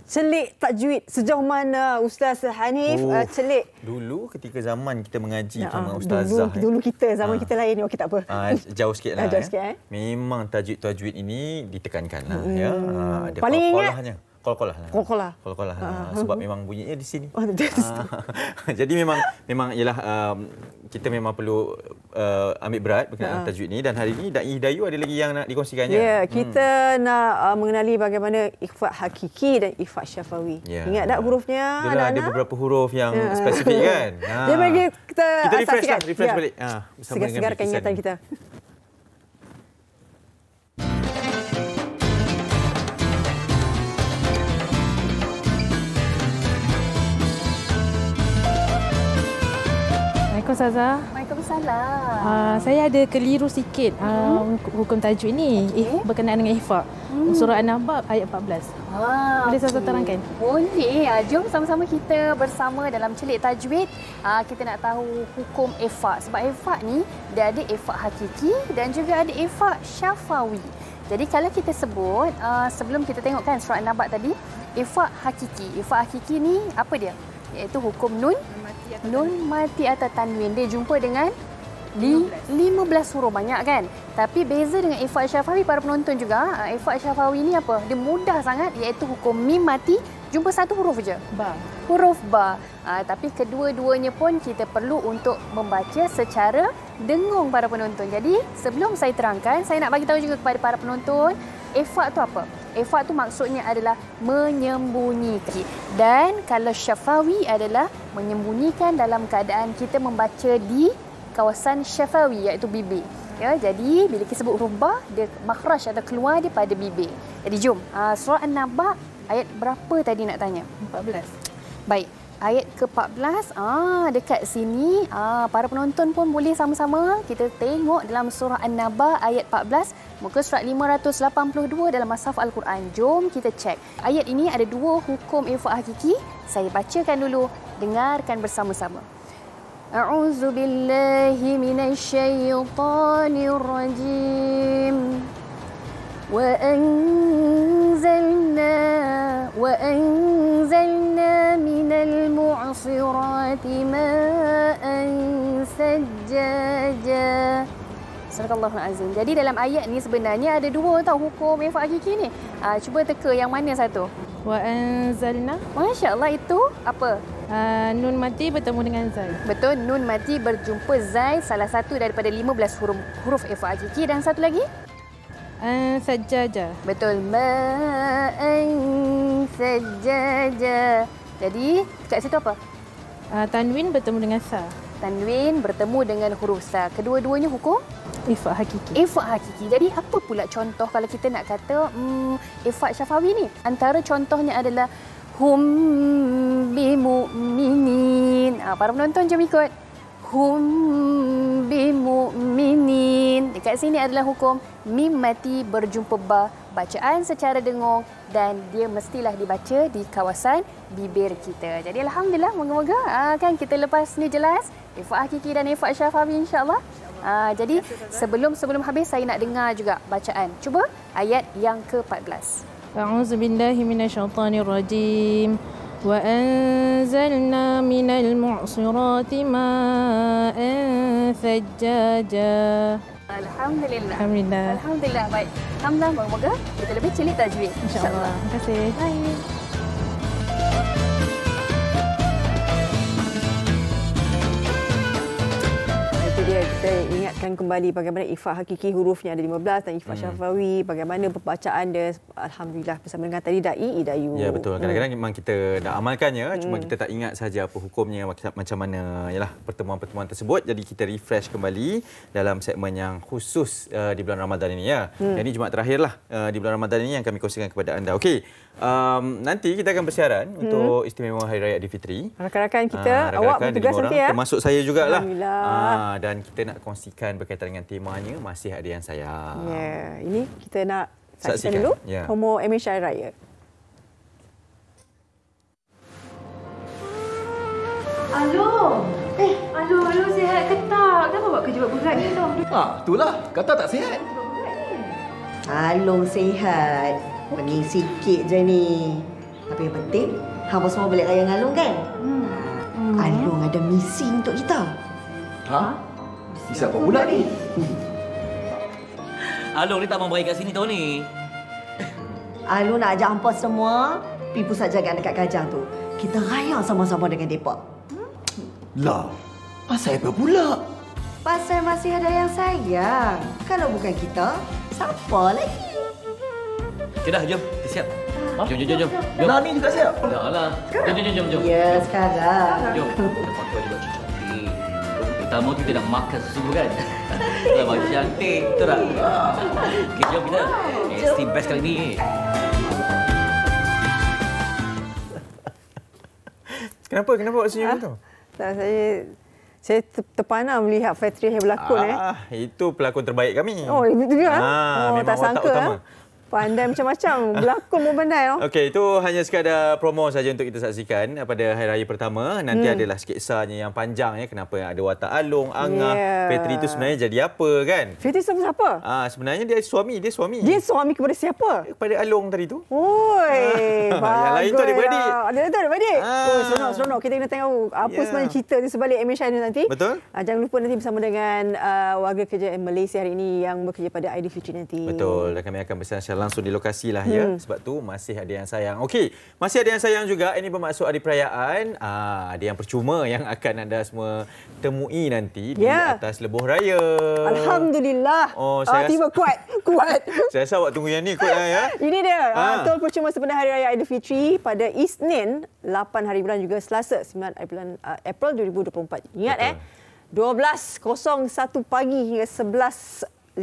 Celik tajwid. Sejauh mana Ustaz Hanif celik?
Dulu ketika zaman kita mengaji sama Ustazah.
Dulu kita, zaman kita lain. Okey, tak apa.
Jauh sikit lah. Memang tajwid ini ditekankan lah. Ada
paling ingat?
Qalqalah. Sebab memang bunyinya di sini. Jadi memang ialah kita memang perlu ambil berat berkenaan tajwid ni, dan hari ini Da'i Hidayu ada lagi yang nak dikongsikannya.
Kita nak mengenali bagaimana ikhfa hakiki dan ikhfa syafawi. Ingat tak hurufnya?
Ada beberapa huruf yang spesifik kan.
Dia bagi kita
refresh balik.
Segar-segarkan ingatan kita.
Ustazah.
Waalaikumsalam.
Saya ada keliru sikit hukum tajwid ni berkenaan dengan ihfa. Surah An-Naba ayat 14. Boleh Ustazah terangkan?
Boleh. Jom sama-sama kita bersama dalam celik tajwid. Kita nak tahu hukum ihfa. Sebab ihfa ni dia ada ihfa hakiki dan juga ada ihfa syafawi. Jadi kalau kita sebut sebelum kita tengok kan surah An-Naba tadi, ihfa hakiki. Ihfa hakiki ni apa dia? Iaitu hukum nun mati atau tanwin. Dia jumpa dengan 15 huruf, banyak kan? Tapi beza dengan ihfa syafawi para penonton juga. Ihfa syafawi ni apa? Dia mudah sangat, iaitu hukum mim mati jumpa satu huruf je. Huruf ba. Tapi kedua-duanya pun kita perlu untuk membaca secara dengung para penonton. Jadi sebelum saya terangkan, saya nak bagi tahu juga kepada para penonton, ihfa tu apa? Ihfa tu maksudnya adalah menyembunyikan. Dan kalau syafawi adalah menyembunyikan dalam keadaan kita membaca di kawasan syafawi, iaitu bibir. Jadi bila kita sebut huruf ba, dia makhraj atau keluar dia pada bibir. Jadi jom, surah An-Naba ayat berapa tadi nak tanya?
14.
Baik. Ayat ke-14, dekat sini, para penonton pun boleh sama-sama kita tengok dalam surah An-Naba ayat 14, muka surat 582 dalam Mushaf Al-Quran. Jom kita cek. Ayat ini ada dua hukum ihfa hakiki. Saya bacakan dulu, dengarkan bersama-sama. A'udzu billahi minasyaitonir rajim. Wa anzalna minal mu'sirati ma'an sajjaja. Sadaqallahul azim. Jadi dalam ayat ni sebenarnya ada dua tau hukum ihfa hakiki ni. Cuba teka yang mana satu?
Wa anzalna.
Masya-Allah, itu apa?
Nun mati bertemu dengan Zai.
Betul, nun mati berjumpa Zai, salah satu daripada 15 huruf ifa hakiki. Dan satu lagi?
Sajjaja.
Betul, ma'an sajjaja. Jadi, kat situ apa?
Tanwin bertemu dengan Sa.
Tanwin bertemu dengan huruf Sa. Kedua-duanya hukum?
Ifa hakiki.
Ifa hakiki. Jadi, apa pula contoh kalau kita nak kata ifa syafawi ni? Antara contohnya adalah hum bimu'minin. Para penonton jom ikut. Hum bimu'minin. Dekat sini adalah hukum mim mati berjumpa ba. Bacaan secara dengung dan dia mestilah dibaca di kawasan bibir kita. Jadi alhamdulillah, moga-moga kan kita lepas ni jelas ifa hakiki dan ifa syafawi insya-Allah. Jadi sebelum habis saya nak dengar juga bacaan. Cuba ayat yang ke-14.
A'udzu billahi minasyaitonir rajim. Wa anzalna minal mu'sirati ma'an thajjaja.
Alhamdulillah.
Alhamdulillah.
Alhamdulillah. Baik. Alhamdulillah, moga-moga kita lebih celik tajwid
Insya-Allah. Terima kasih.
Baik.
Dia kita ingatkan kembali bagaimana ifa hakiki hurufnya ada 15 dan ifa syafawi, bagaimana pembacaan dia alhamdulillah bersama dengan tadi dai idayu.
Ya betul. Kadang-kadang memang kita dah amalkannya, cuma kita tak ingat saja apa hukumnya, macam mana yalah pertemuan-pertemuan tersebut. Jadi kita refresh kembali dalam segmen yang khusus di bulan Ramadan ini ya. Jadi Jumaat terakhirlah di bulan Ramadan ini yang kami kongsikan kepada anda. Okey. Nanti kita akan bersiaran untuk istimewa Hari Raya Aidilfitri.
Rakan-rakan kita, awak bertugas nanti ya.
Termasuk saya jugalah.
Alhamdulillah.
Dan kita nak kongsikan berkaitan dengan temanya Masih Ada Yang Sayang.
Ya, ini kita nak saksikan dulu
ya.
promo MH Hari Raya.
Alo. Alo, sihat ke tak? Kenapa buat kerja berat ni tau?
Itulah. Kata tak sihat.
Along sihat. Pergi sikit je ni. Tapi yang penting, hampa semua balik raya dengan Along kan? Along ada misi untuk kita.
Misi apa pula ni?
Along ni tak mau balik kat sini tahun ni.
Along nak ajak hampa semua pergi pusat jagaan dekat Kajang tu. Kita raya sama-sama dengan mereka.
Lah, pasal apa pula?
Pasal masih ada yang sayang. Kalau bukan kita, siapa lagi?
Okay dah, jom. Kita siap. Jom.
Nah, ni juga siap.
Dah lah. Jom.
Ya, sekarang.
Jom. Kita pakai juga cantik. Pertama kita nak makan susu kan. Dah baju cantik. Betul tak? Okay, jom kita. Mesti best kali ni.
Kenapa awak senyum tu?
Tak, saya terpana melihat Fatri yang berlakon.
Itu pelakon terbaik kami.
Oh, itu juga?
Memang
tak sangka.
utama.
Pandai macam-macam. Berlakon pun pandai.
Okey, itu hanya sekadar promo saja untuk kita saksikan pada Hari Raya pertama. Nanti adalah sketsanya yang panjang ya. Kenapa ada watak Along, Angah, Petri itu sebenarnya jadi apa kan?
Petri siapa?
Sebenarnya dia suami. Dia
suami kepada siapa?
Kepada Along tadi tu.
Oi,
yang lain tu adik-beradik.
Adik-beradik. Seronok. Kita kena tengok apa sebenarnya cerita di sebalik MH ni nanti.
Betul.
Jangan lupa nanti bersama dengan warga kerja Malaysia hari ini yang bekerja pada Aidilfitri nanti.
Betul. Dan kami akan bersama langsung di lokasi lah ya. Sebab tu masih ada yang sayang. Okey, masih ada yang sayang juga. Ini bermaksud hari perayaan. Ada yang percuma yang akan anda semua temui nanti di atas lebuh raya.
Alhamdulillah. Tiba kuat.
Saya rasa awak tunggu yang ni kot ya.
Ini dia. Tol percuma sempena Hari Raya Aidilfitri pada Isnin 8 hari bulan juga Selasa 9 bulan April 2024. Ingat 12.01 pagi hingga 11.59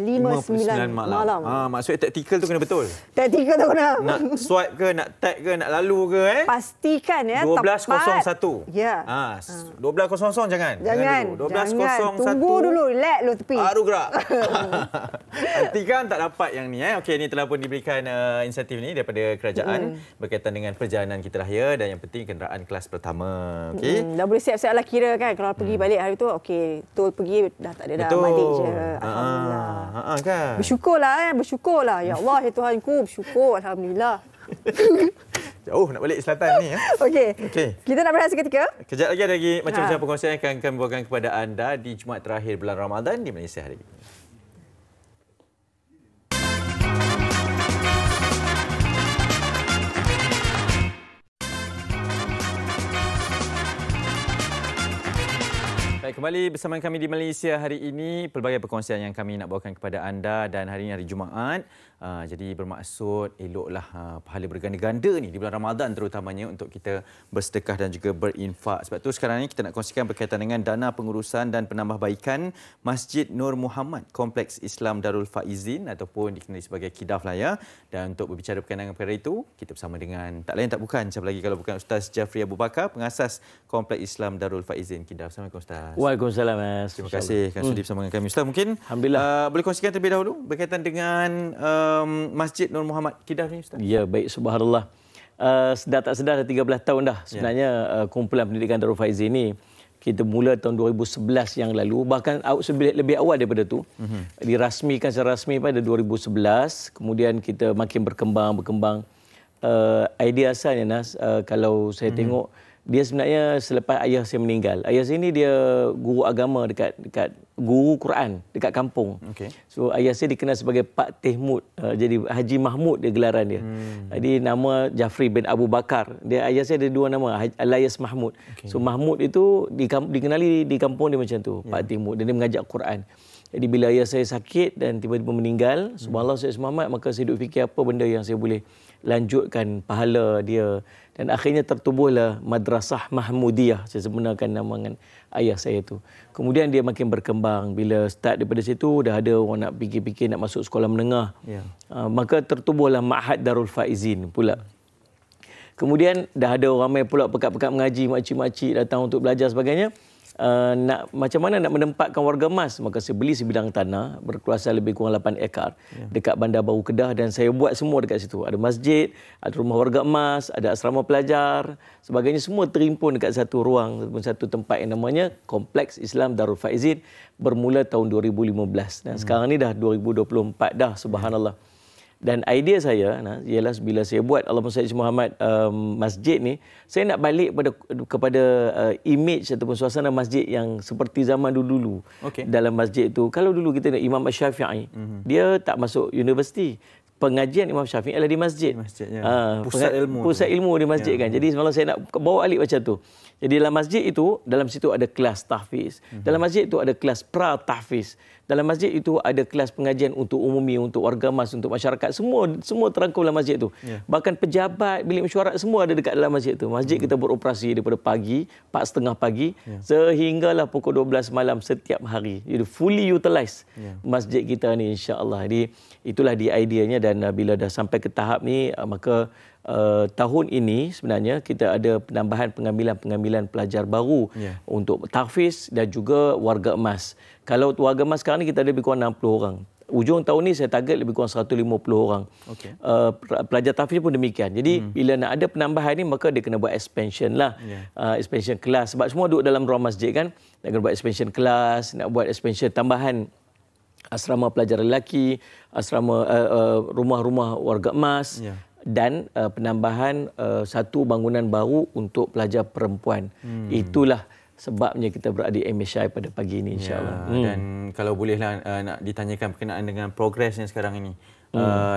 malam.
Maksudnya taktikal tu kena betul.
Taktikal tu kena.
Nak swipe ke, nak tag ke, nak lalu ke
Pastikan
12.01.
Ya.
12.00 jangan. 12.00.
Tunggu dulu, relax lu tepi.
Baru gerak. Pastikan tak dapat yang ni Okey, ni telah pun diberikan insentif ni daripada kerajaan berkaitan dengan perjalanan kita raya dan yang penting kenderaan kelas pertama. Okey.
Dah boleh siap-siap lah kira kan kalau pergi balik hari tu okey, tol pergi dah tak ada dah balik je. Alhamdulillah.
Kan?
Bersyukurlah. Ya Allah, ya Tuhanku, bersyukur. Alhamdulillah.
Jauh nak balik selatan ni
Okey. Kita nak berehat seketika.
Kejap lagi ada lagi macam-macam perkongsian yang akan kami bawakan kepada anda di Jumaat terakhir bulan Ramadan di Malaysia hari ini. Kembali bersama kami di Malaysia hari ini, pelbagai perkongsian yang kami nak bawakan kepada anda, dan hari ini hari Jumaat. Jadi bermaksud eloklah pahala berganda-ganda ni di bulan Ramadan terutamanya untuk kita bersedekah dan juga berinfak. Sebab tu sekarang ni kita nak kongsikan berkaitan dengan dana pengurusan dan penambahbaikan Masjid Nur Muhammad Kompleks Islam Darul Faizin ataupun dikenali sebagai KIDAF lah ya. Dan untuk berbicara berkaitan dengan perkara itu, kita bersama dengan tak lain tak bukan, siapa lagi kalau bukan Ustaz Jafri Abu Bakar, pengasas Kompleks Islam Darul Faizin KIDAF. Assalamualaikum Ustaz.
Waalaikumsalam Mas.
Terima kasih kerana sudi bersama dengan kami. Ustaz, mungkin boleh kongsikan terlebih dahulu berkaitan dengan Masjid Nur Muhammad KIDAF ni Ustaz?
Ya, baik, subhanallah. Sedar tak sedar dah 13 tahun dah sebenarnya kumpulan pendidikan Darul Faizin ni. Kita mula tahun 2011 yang lalu, bahkan lebih awal daripada tu. Dirasmikan secara rasmi pada 2011, kemudian kita makin berkembang. Idea asalnya Nas, kalau saya tengok, dia sebenarnya selepas ayah saya meninggal. Ayah saya ni dia guru agama dekat guru Quran dekat kampung. So ayah saya dikenal sebagai Pak Tehmud. Jadi Haji Mahmud dia gelaran dia. Jadi nama Jafri bin Abu Bakar. Dia ayah saya ada dua nama, Alias Mahmud. So Mahmud itu dikenali di kampung dia macam tu, Pak Tehmud. Dan dia mengajar Quran. Jadi bila ayah saya sakit dan tiba-tiba meninggal, subhanallah saya Muhammad, maka saya duk fikir apa benda yang saya boleh lanjutkan pahala dia. Dan akhirnya tertubuhlah Madrasah Mahmudiyah, saya sebenarkan nama dengan ayah saya tu. Kemudian dia makin berkembang. Bila start daripada situ, dah ada orang nak fikir-fikir nak masuk sekolah menengah. Maka tertubuhlah Ma'had Darul Faizin pula. Kemudian dah ada ramai pula pekat-pekat mengaji, makcik-makcik datang untuk belajar sebagainya. Macam mana nak menempatkan warga emas, maka saya beli sebidang tanah berkuasa lebih kurang 8 ekar dekat Bandar Baru Kedah, dan saya buat semua dekat situ. Ada masjid, ada rumah warga emas, ada asrama pelajar, sebagainya, semua terimpun dekat satu ruang ataupun satu tempat yang namanya Kompleks Islam Darul Faizin, bermula tahun 2015 dan sekarang ni dah 2024 dah, subhanallah. Dan idea saya ialah bila saya buat Allahumma salli Muhammad masjid ni, saya nak balik kepada image ataupun suasana masjid yang seperti zaman dulu-dulu. Dalam masjid itu, kalau dulu kita nak Imam Syafi'i, dia tak masuk universiti. Pengajian Imam Syafi'i adalah di masjid. Pusat ilmu di masjid kan. Jadi semalam saya nak bawa alik macam tu. Jadi dalam masjid itu, dalam situ ada kelas tahfiz. Dalam masjid itu ada kelas pra-tahfiz. Dalam masjid itu ada kelas pengajian untuk umumi, untuk warga emas, untuk masyarakat. Semua terangkum dalam masjid itu. Bahkan pejabat, bilik mesyuarat, semua ada dekat dalam masjid itu. Masjid kita beroperasi daripada pagi, 4:30 pagi, sehinggalah pukul 12 malam setiap hari. Jadi fully utilize masjid kita ni, insya-Allah. Jadi itulah di ideanya, dan bila dah sampai ke tahap ni, maka tahun ini sebenarnya kita ada penambahan pengambilan pelajar baru untuk tahfiz dan juga warga emas. Kalau warga emas sekarang ni kita ada lebih kurang 60 orang. Ujung tahun ni saya target lebih kurang 150 orang. Pelajar tahfiz pun demikian. Jadi bila nak ada penambahan ni, maka dia kena buat expansion lah. Expansion kelas. Sebab semua duduk dalam ruang masjid kan. Nak kena buat expansion kelas, nak buat expansion tambahan asrama pelajar lelaki, asrama rumah-rumah warga emas. Dan penambahan satu bangunan baru untuk pelajar perempuan. Itulah sebabnya kita berada di MSI pada pagi ini, insya-Allah.
Dan kalau bolehlah nak ditanyakan berkenaan dengan progresnya sekarang ini.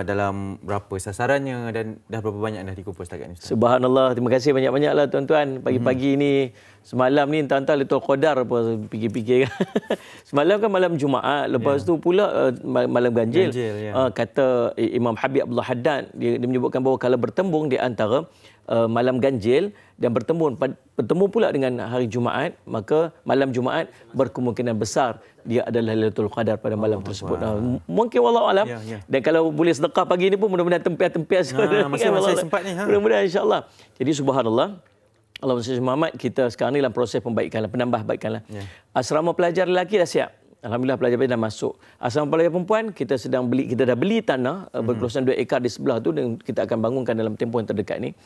Dalam berapa sasarannya dan dah berapa banyak dah dikumpul setakat ini?
Subhanallah, terima kasih banyak-banyaklah tuan-tuan. Pagi-pagi ini, semalam ni entah-entah Lailatul Qadar apa fikir-fikir. Semalam kan malam Jumaat, lepas tu pula malam ganjil. Kata Imam Habib Abdullah Haddad, dia menyebutkan bahawa kalau bertembung di antara malam ganjil dan bertemu pula dengan hari Jumaat, maka malam Jumaat berkemungkinan besar dia adalah Lailatul Qadar pada malam tersebut. Mungkin wallahu alam. Dan kalau boleh sedekah pagi ni pun mudah-mudahan tempias-tempias.
Masih sempat ni.
Mudah-mudahan insya-Allah. Jadi subhanallah, Allahumma salli Muhammad, kita sekarang ni dalam proses pembaikan, penambahbaikan lah. Asrama pelajar lelaki dah siap. Alhamdulillah pelajar dah masuk. Asrama pelajar perempuan kita dah beli tanah berkeluasan 2 ekar di sebelah tu, dan kita akan bangunkan dalam tempoh yang terdekat ni.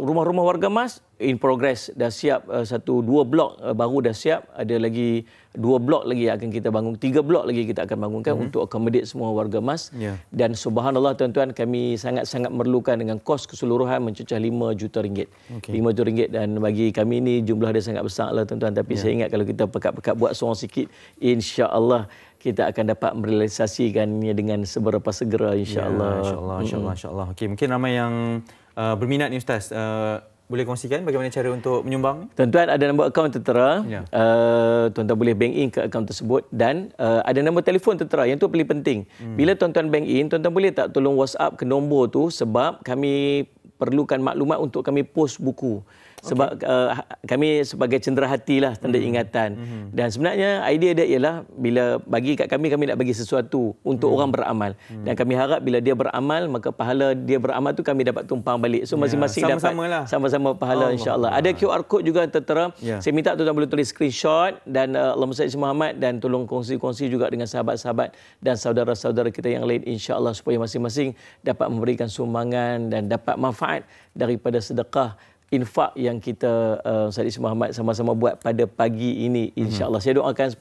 Rumah-rumah warga emas in progress, dah siap 2 blok baru dah siap, ada lagi 2 blok lagi yang akan kita bangun, 3 blok lagi kita akan bangunkan untuk accommodate semua warga emas. Dan subhanallah tuan-tuan, kami sangat-sangat memerlukan dengan kos keseluruhan mencecah 5 juta ringgit. 5 juta ringgit, dan bagi kami ni jumlah dia sangat besar lah tuan-tuan, tapi saya ingat kalau kita pekat-pekat buat seorang sikit, insya-Allah kita akan dapat merealisasikannya dengan seberapa segera, insya-Allah.
Insya-Allah. Okey, mungkin ramai yang berminat ni Ustaz, boleh kongsikan bagaimana cara untuk menyumbang?
Tuan-tuan ada nombor akaun tertera.
Ya.
Tuan-tuan boleh bank in ke akaun tersebut dan ada nombor telefon tertera. Yang tu paling penting. Bila tuan-tuan bank in, tuan-tuan boleh tak tolong WhatsApp ke nombor tu sebab kami perlukan maklumat untuk kami post buku. Sebab kami sebagai cenderahati lah, tanda ingatan. Dan sebenarnya idea dia ialah bila bagi kat kami nak bagi sesuatu untuk orang beramal. Dan kami harap bila dia beramal, maka pahala dia beramal tu kami dapat tumpang balik. So masing-masing dapat sama-sama pahala, insya-Allah. Ada QR code juga tertera. Saya minta tuan-tuan boleh tulis screenshot dan Allahumma salli Muhammad dan tolong kongsi-kongsi juga dengan sahabat-sahabat dan saudara-saudara kita yang lain, insya-Allah, supaya masing-masing dapat memberikan sumbangan dan dapat manfaat daripada sedekah infak yang kita Said Muhammad sama-sama buat pada pagi ini, insya-Allah. Saya doakan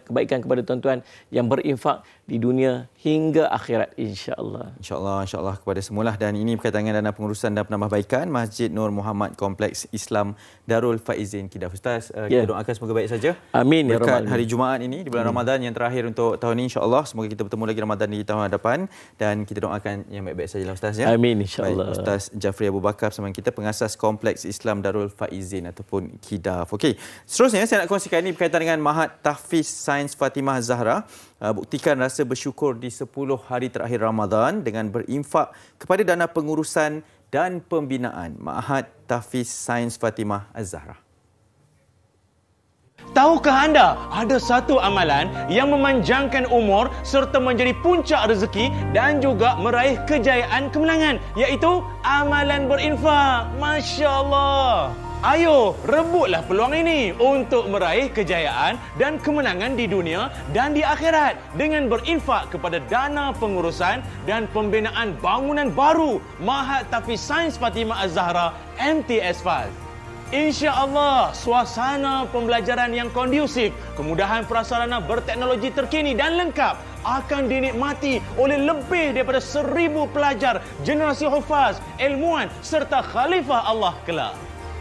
kebaikan kepada tuan-tuan yang berinfak di dunia hingga akhirat, insya-Allah.
Insya-Allah kepada semualah. Dan ini berkaitan dengan dana pengurusan dan penambahbaikan Masjid Nur Muhammad Kompleks Islam Darul Faizin Kedah. Ustaz, kita doakan semoga baik saja.
Amin ya
Berkat
rabbal
hari Jumaat ini di bulan Ramadan yang terakhir untuk tahun ini, insya-Allah semoga kita bertemu lagi Ramadan di tahun hadapan dan kita doakan yang baik-baik sajalah Ustaz ya.
Amin insya-Allah.
Ustaz Jafri Abu Bakar bersama kita, pengasas Kompleks Islam Darul Faizin ataupun KIDAF. Okey, seterusnya saya nak kongsikan ini berkaitan dengan Mahat Tahfiz Sains Fatimah Zahra. Buktikan rasa bersyukur di 10 hari terakhir Ramadan dengan berinfak kepada dana pengurusan dan pembinaan Mahat Tahfiz Sains Fatimah Az-Zahra.
Tahukah anda ada satu amalan yang memanjangkan umur serta menjadi puncak rezeki dan juga meraih kejayaan kemenangan, iaitu amalan berinfak. Masya Allah. Ayo, rebutlah peluang ini untuk meraih kejayaan dan kemenangan di dunia dan di akhirat dengan berinfak kepada dana pengurusan dan pembinaan bangunan baru Mahat Tahfiz Sains Fatimah Az-Zahra MTS FAZ. Insya-Allah, suasana pembelajaran yang kondusif, kemudahan prasarana berteknologi terkini dan lengkap akan dinikmati oleh lebih daripada 1,000 pelajar generasi hufaz, ilmuwan serta khalifah Allah kelak.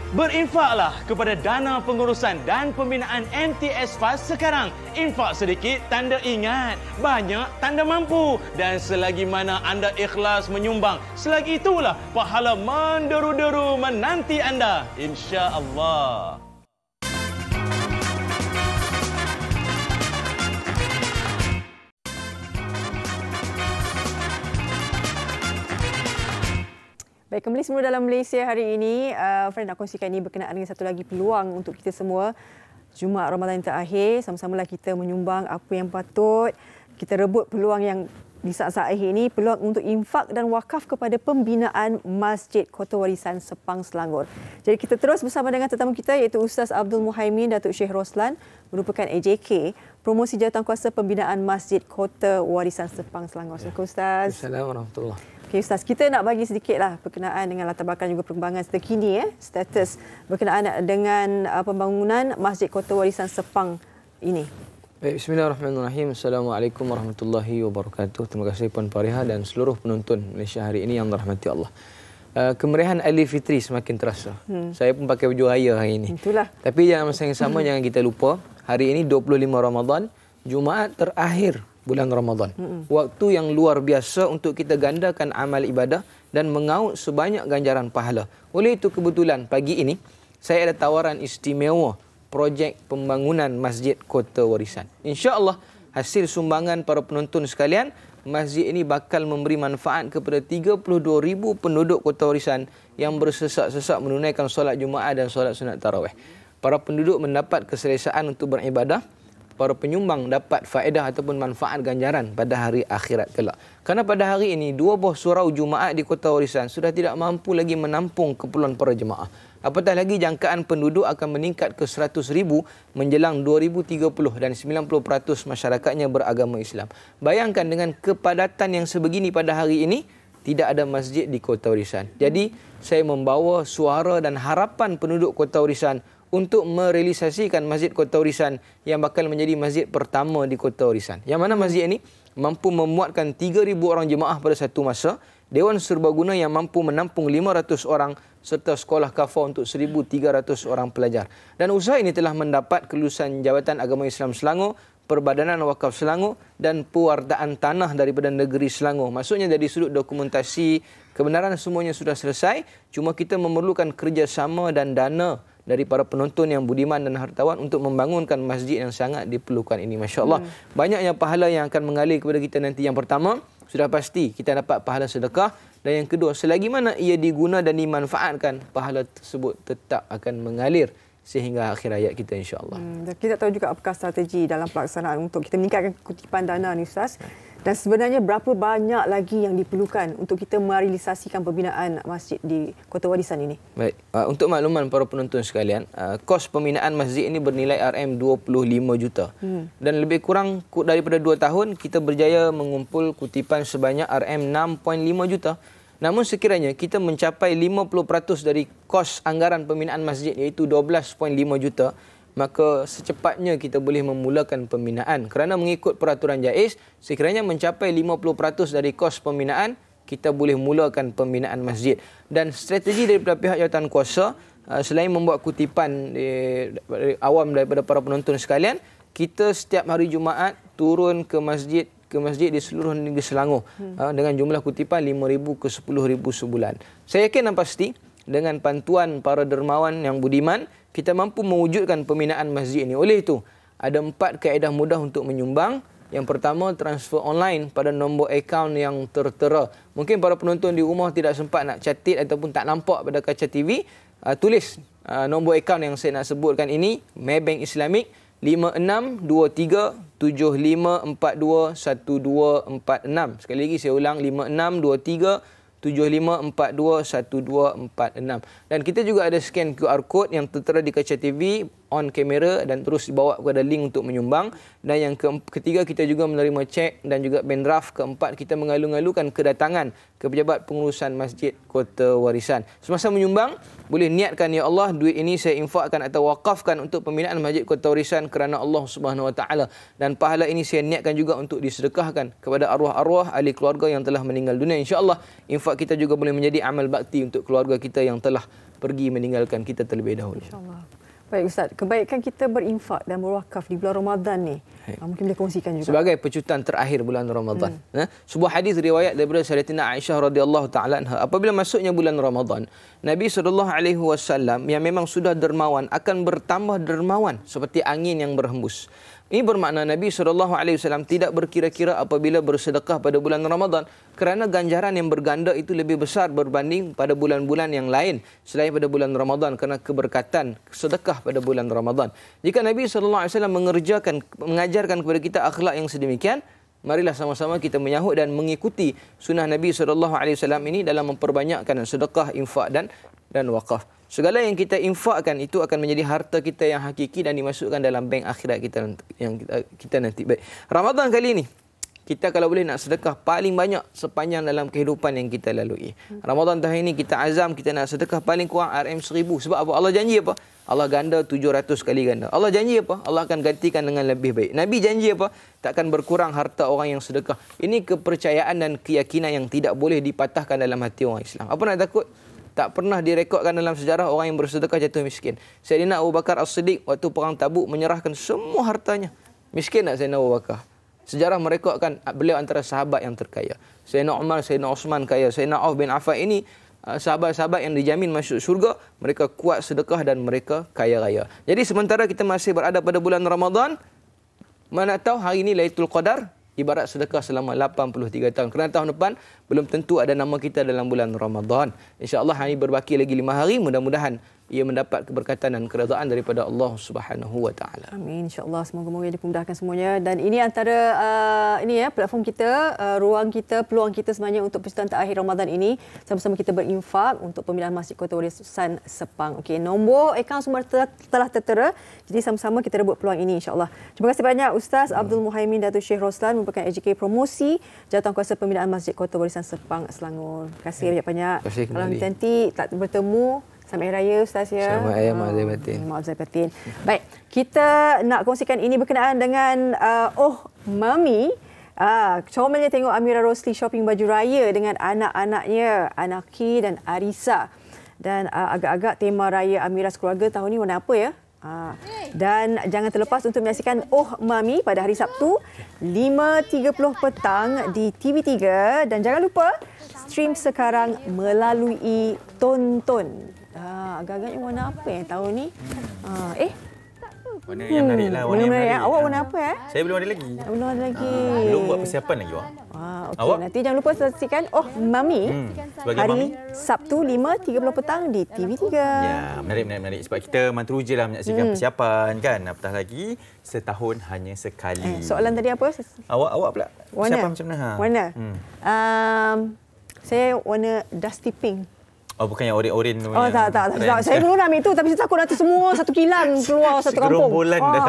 Berinfaklah kepada dana pengurusan dan pembinaan MTS FAZ sekarang. Infak sedikit tanda ingat, banyak tanda mampu. Dan selagi mana anda ikhlas menyumbang, selagi itulah pahala menderu-deru menanti anda, insya-Allah.
Baik, kembali semula dalam Malaysia hari ini. Fred nak kongsikan ini berkenaan dengan satu lagi peluang untuk kita semua. Jumaat Ramadan terakhir, sama-samalah kita menyumbang apa yang patut. Kita rebut peluang yang di saat-saat akhir ini, peluang untuk infak dan wakaf kepada pembinaan Masjid Kota Warisan Sepang Selangor. Jadi kita terus bersama dengan tetamu kita iaitu Ustaz Abdul Muhaimin Datuk Syekh Roslan, merupakan AJK, Promosi Jawatankuasa Pembinaan Masjid Kota Warisan Sepang Selangor. Assalamualaikum Ustaz.
Assalamualaikum warahmatullahi.
Okey Ustaz, kita nak bagi sedikitlah berkenaan dengan latar belakang juga perkembangan terkini status berkenaan dengan pembangunan Masjid Kota Warisan Sepang ini.
Baik, bismillahirrahmanirrahim. Assalamualaikum warahmatullahi wabarakatuh. Terima kasih Puan Fariha dan seluruh penonton Malaysia hari ini yang dirahmati Allah. Kemeriahan Aidilfitri semakin terasa. Saya pun pakai baju raya hari ini.
Itulah.
Tapi dalam masa yang sama jangan kita lupa, hari ini 25 Ramadan, Jumaat terakhir bulan Ramadan. Waktu yang luar biasa untuk kita gandakan amal ibadah dan mengaut sebanyak ganjaran pahala. Oleh itu kebetulan pagi ini saya ada tawaran istimewa projek pembangunan Masjid Kota Warisan. Insya-Allah hasil sumbangan para penonton sekalian, masjid ini bakal memberi manfaat kepada 32,000 penduduk Kota Warisan yang bersesak-sesak menunaikan solat Jumaat dan solat sunat tarawih. Para penduduk mendapat keselesaan untuk beribadah. Para penyumbang dapat faedah ataupun manfaat ganjaran pada hari akhirat kelak. Kerana pada hari ini, 2 buah surau Jumaat di Kota Warisan sudah tidak mampu lagi menampung keperluan para jemaah. Apatah lagi jangkaan penduduk akan meningkat ke 100,000 menjelang 2030 dan 90% masyarakatnya beragama Islam. Bayangkan dengan kepadatan yang sebegini pada hari ini, tidak ada masjid di Kota Warisan. Jadi, saya membawa suara dan harapan penduduk Kota Warisan untuk merealisasikan Masjid Kota Warisan yang bakal menjadi masjid pertama di Kota Warisan. Yang mana masjid ini mampu memuatkan 3,000 orang jemaah pada satu masa, Dewan Serbaguna yang mampu menampung 500 orang serta sekolah kafah untuk 1,300 orang pelajar. Dan usaha ini telah mendapat kelulusan Jabatan Agama Islam Selangor, Perbadanan Wakaf Selangor dan Pewartaan Tanah daripada Negeri Selangor. Maksudnya dari sudut dokumentasi kebenaran semuanya sudah selesai, cuma kita memerlukan kerjasama dan dana dari para penonton yang budiman dan hartawan untuk membangunkan masjid yang sangat diperlukan ini. Masya Allah. Banyaknya pahala yang akan mengalir kepada kita nanti. Yang pertama, sudah pasti kita dapat pahala sedekah. Dan yang kedua, selagi mana ia diguna dan dimanfaatkan, pahala tersebut tetap akan mengalir sehingga akhir hayat kita, insya-Allah.
Kita tahu juga apakah strategi dalam pelaksanaan untuk kita meningkatkan kutipan dana ni, Ustaz. Dan sebenarnya berapa banyak lagi yang diperlukan untuk kita merealisasikan pembinaan masjid di Kota Warisan ini?
Baik, untuk makluman para penonton sekalian, kos pembinaan masjid ini bernilai RM25 juta. Dan lebih kurang daripada 2 tahun kita berjaya mengumpul kutipan sebanyak RM6.5 juta. Namun sekiranya kita mencapai 50% dari kos anggaran pembinaan masjid, iaitu 12.5 juta, maka secepatnya kita boleh memulakan pembinaan. Kerana mengikut peraturan JAIZ, sekiranya mencapai 50% dari kos pembinaan, kita boleh mulakan pembinaan masjid. Dan strategi daripada pihak jawatan kuasa, selain membuat kutipan awam daripada para penonton sekalian, kita setiap hari Jumaat turun ke masjid di seluruh negeri Selangor dengan jumlah kutipan 5,000 ke 10,000 sebulan. Saya yakin dan pasti dengan bantuan para dermawan yang budiman, kita mampu mewujudkan pembinaan masjid ini. Oleh itu, ada 4 kaedah mudah untuk menyumbang. Yang pertama, transfer online pada nombor akaun yang tertera. Mungkin para penonton di rumah tidak sempat nak catat ataupun tak nampak pada kaca TV. Tulis nombor akaun yang saya nak sebutkan ini, Maybank Islamic 562375421246. Sekali lagi saya ulang, 562375421246. Dan kita juga ada scan QR code yang tertera di kaca TV, on kamera dan terus dibawa kepada link untuk menyumbang. Dan yang ketiga, kita juga menerima cek dan juga bendraft. Keempat, kita mengalu-alukan kedatangan ke pejabat pengurusan Masjid Kota Warisan. Semasa menyumbang, boleh niatkan, ya Allah, duit ini saya infakkan atau wakafkan untuk pembinaan Masjid Kota Warisan kerana Allah Subhanahu Wa Taala. Dan pahala ini saya niatkan juga untuk disedekahkan kepada arwah-arwah ahli keluarga yang telah meninggal dunia. InsyaAllah, infak kita juga boleh menjadi amal bakti untuk keluarga kita yang telah pergi meninggalkan kita terlebih dahulu.
InsyaAllah. Baik Ustaz, kebaikan kita berinfak dan berwakaf di bulan Ramadan ni, mungkin boleh kongsikan juga.
Sebagai pecutan terakhir bulan Ramadan. Sebuah hadis riwayat daripada Sayyidatina Aisyah radhiyallahu taala anha, apabila masuknya bulan Ramadan, Nabi SAW yang memang sudah dermawan akan bertambah dermawan seperti angin yang berhembus. Ini bermakna Nabi SAW tidak berkira-kira apabila bersedekah pada bulan Ramadan kerana ganjaran yang berganda itu lebih besar berbanding pada bulan-bulan yang lain selain pada bulan Ramadan kerana keberkatan sedekah pada bulan Ramadan. Jika Nabi SAW mengajarkan kepada kita akhlak yang sedemikian, marilah sama-sama kita menyahut dan mengikuti sunnah Nabi SAW ini dalam memperbanyakkan sedekah, infak dan wakaf. Segala yang kita infakkan itu akan menjadi harta kita yang hakiki dan dimasukkan dalam bank akhirat kita nanti. Baik. Ramadan kali ini, kita kalau boleh nak sedekah paling banyak sepanjang dalam kehidupan yang kita lalui. Ramadan tahun ini kita azam kita nak sedekah paling kurang RM1,000. Sebab apa? Allah janji apa? Allah ganda 700 kali ganda. Allah janji apa? Allah akan gantikan dengan lebih baik. Nabi janji apa? Takkan berkurang harta orang yang sedekah. Ini kepercayaan dan keyakinan yang tidak boleh dipatahkan dalam hati orang Islam. Apa nak takut? Tak pernah direkodkan dalam sejarah orang yang bersedekah jatuh miskin. Sayyidina Abu Bakar As-Siddiq waktu perang Tabuk menyerahkan semua hartanya. Miskin tak Sayyidina Abu Bakar? Sejarah merekodkan beliau antara sahabat yang terkaya. Sayyidina Umar, Sayyidina Osman kaya. Sayyidina Auf bin Affan ini sahabat-sahabat yang dijamin masuk syurga. Mereka kuat sedekah dan mereka kaya raya. Jadi sementara kita masih berada pada bulan Ramadan, mana tahu hari ini Lailatul Qadar, ibarat sedekah selama 83 tahun. Kerana tahun depan belum tentu ada nama kita dalam bulan Ramadan. InsyaAllah hari berbaki lagi 5 hari. Mudah-mudahan ia mendapat keberkatan dan keredaan daripada Allah Subhanahu Wa Taala.
Amin, insya-Allah, semoga-moga dipermudahkan semuanya. Dan ini antara platform kita, ruang kita, peluang kita sebenarnya untuk pesertaan terakhir Ramadan ini. Sama-sama kita berinfak untuk pembinaan Masjid Kota Warisan Sepang. Okey, nombor akaun semua telah tertera. Jadi sama-sama kita rebut peluang ini, insya-Allah. Terima kasih banyak Ustaz Abdul Muhaimin Datuk Syekh Roslan, merupakan AJK Promosi Jawatankuasa Pembinaan Masjid Kota Warisan Sepang, Selangor. Terima kasih banyak-banyak. Kalau nanti tak bertemu, selamat Hari Raya Ustaz ya.
Selamat Hari Raya, maaf zahir batin.
Maaf zahir batin. Baik, kita nak kongsikan ini berkenaan dengan Mami. Comelnya tengok Amira Rosli shopping baju raya dengan anak-anaknya, Anaki dan Arisa. Dan agak-agak tema raya Amira sekeluarga tahun ni warna apa ya? Dan jangan terlepas untuk menyaksikan Oh Mami pada hari Sabtu 5.30 petang di TV3 dan jangan lupa stream sekarang melalui Tonton. Agak-agaknya warna apa yang tahun ni?
Warna yang menarik lah. Warna yang menarik.
Awak warna apa
Saya belum ada lagi.
Belum ada lagi.
Belum buat persiapan lagi, awak.
Okey, nanti jangan lupa saksikan Oh Mami hari Sabtu 5.30 petang di TV3.
Ya, menarik. Sebab kita manteruja lah menyaksikan persiapan kan. Apatah lagi setahun hanya sekali.
Soalan tadi apa?
Awak pula. Persiapan macam mana?
Warna. Saya warna dusty pink.
Oh, bukan yang oren-oren tu.
Tak. Saya belum nak ambil itu tapi saya takut nanti semua satu kilang keluar satu kampung.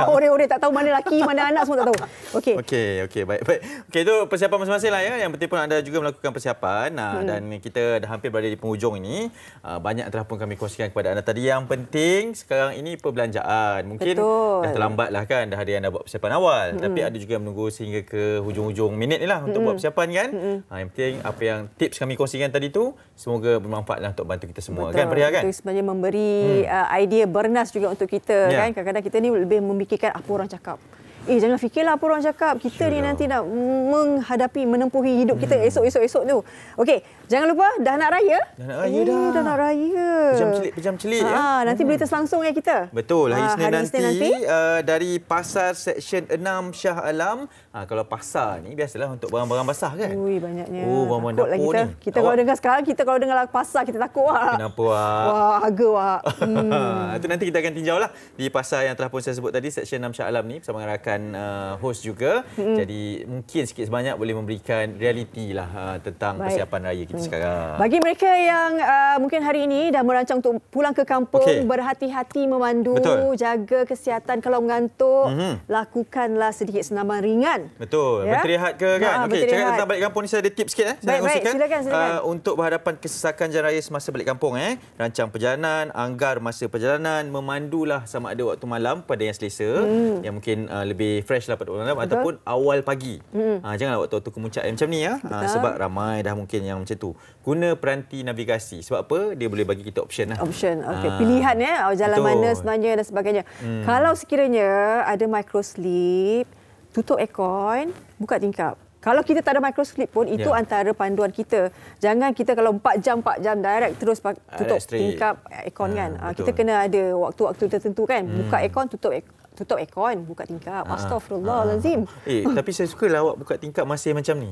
Oren-oren tak tahu mana lelaki, mana anak semua tak tahu.
Okey, baik. Okey, itu persiapan masing-masing lah ya. Yang penting pun anda juga melakukan persiapan. Dan kita dah hampir berada di penghujung ini. Banyak telah pun kami kongsikan kepada anda tadi. Yang penting sekarang ini perbelanjaan. Mungkin dah terlambat lah kan. Dah ada yang dah buat persiapan awal. Tapi ada juga yang menunggu sehingga ke hujung-hujung minit ni lah untuk buat persiapan kan. Yang penting apa yang tips kami kongsikan tadi tu semoga bermanfaat lah untuk bantu kita semua. Betul. Kan Faria kan?
Itu sebenarnya memberi idea bernas juga untuk kita kan. Kadang-kadang kita ni lebih memikirkan apa orang cakap. Jangan fikirlah apa orang cakap. Kita ni nanti nak menempuhi hidup kita esok tu. Okey, jangan lupa dah nak raya. Dah nak raya.
Pejam celik ya.
Nanti berita selangsung kita.
Betul, hari Isnin nanti dari Pasar Seksyen 6 Shah Alam. Kalau pasar ni biasalah untuk barang-barang basah kan?
Banyaknya.
Barang dapur ni.
Kita kalau dengar sekarang, kita kalau dengar pasar kita takut
Kenapa
harga
Itu nanti kita akan tinjau lah di pasar yang telah pun saya sebut tadi, Seksyen 6 Shah Alam ni bersama dengan rakan host juga. Jadi mungkin sikit sebanyak boleh memberikan realiti lah tentang persiapan raya kita sekarang.
Bagi mereka yang mungkin hari ini dah merancang untuk pulang ke kampung, berhati-hati memandu, jaga kesihatan. Kalau mengantuk, lakukanlah sedikit senaman ringan.
Betul. Berterihat ke kan? Okey, cakap tentang balik kampung ni saya ada tips sikit saya nak kongsikan.
Silakan.
Untuk berhadapan kesesakan jalan raya semasa balik kampung rancang perjalanan, anggar masa perjalanan, memandulah sama ada waktu malam pada yang selesa, yang mungkin lebih fresh lah pada malam ataupun awal pagi. Janganlah waktu-waktu kemuncak macam ni sebab ramai dah mungkin yang macam tu. Guna peranti navigasi. Sebab apa? Dia boleh bagi kita option lah.
Pilihan jalan mana sebenarnya dan sebagainya. Kalau sekiranya ada microslip, tutup aircon, buka tingkap. Kalau kita tak ada microslip pun, itu antara panduan kita. Jangan kita kalau 4 jam direct terus tutup tingkap aircon kan. Kita kena ada waktu-waktu tertentu kan. Buka aircon, tutup aircon, buka tingkap. Astaghfirullahalazim.
Tapi saya suka lah awak buka tingkap masih macam ni.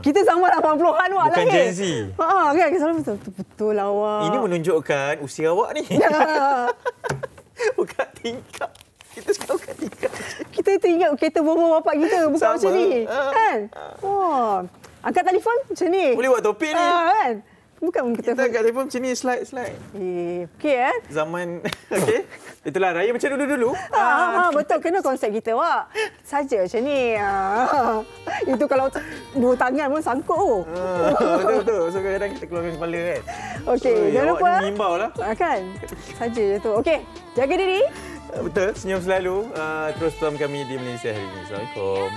Kita zaman 80-an awak
bukan Gen Z.
Kan? Betul lah awak.
Ini menunjukkan usia awak ni. Buka tingkap. Kita sekarang buka tingkap.
Kita teringat kereta bawa bapak kita buka macam ni. Kan? Angkat telefon macam ni.
Boleh buat topik ni.
Kan? Bukan kita
angkat telefon macam ni, slide.
Okey
Zaman itulah raya macam dulu-dulu.
Betul, kena konsep kita awak. Saja macam ni. Itu kalau dua tangan pun sangkut.
Betul. So kadang-kadang kita keluarkan kepala kan.
Okey, jangan lupa.
Awak ni mengimbau lah.
Kan? Saja je tu. Okey, jaga diri.
Betul, senyum selalu. Terus bersama kami di Malaysia hari ini. Assalamualaikum.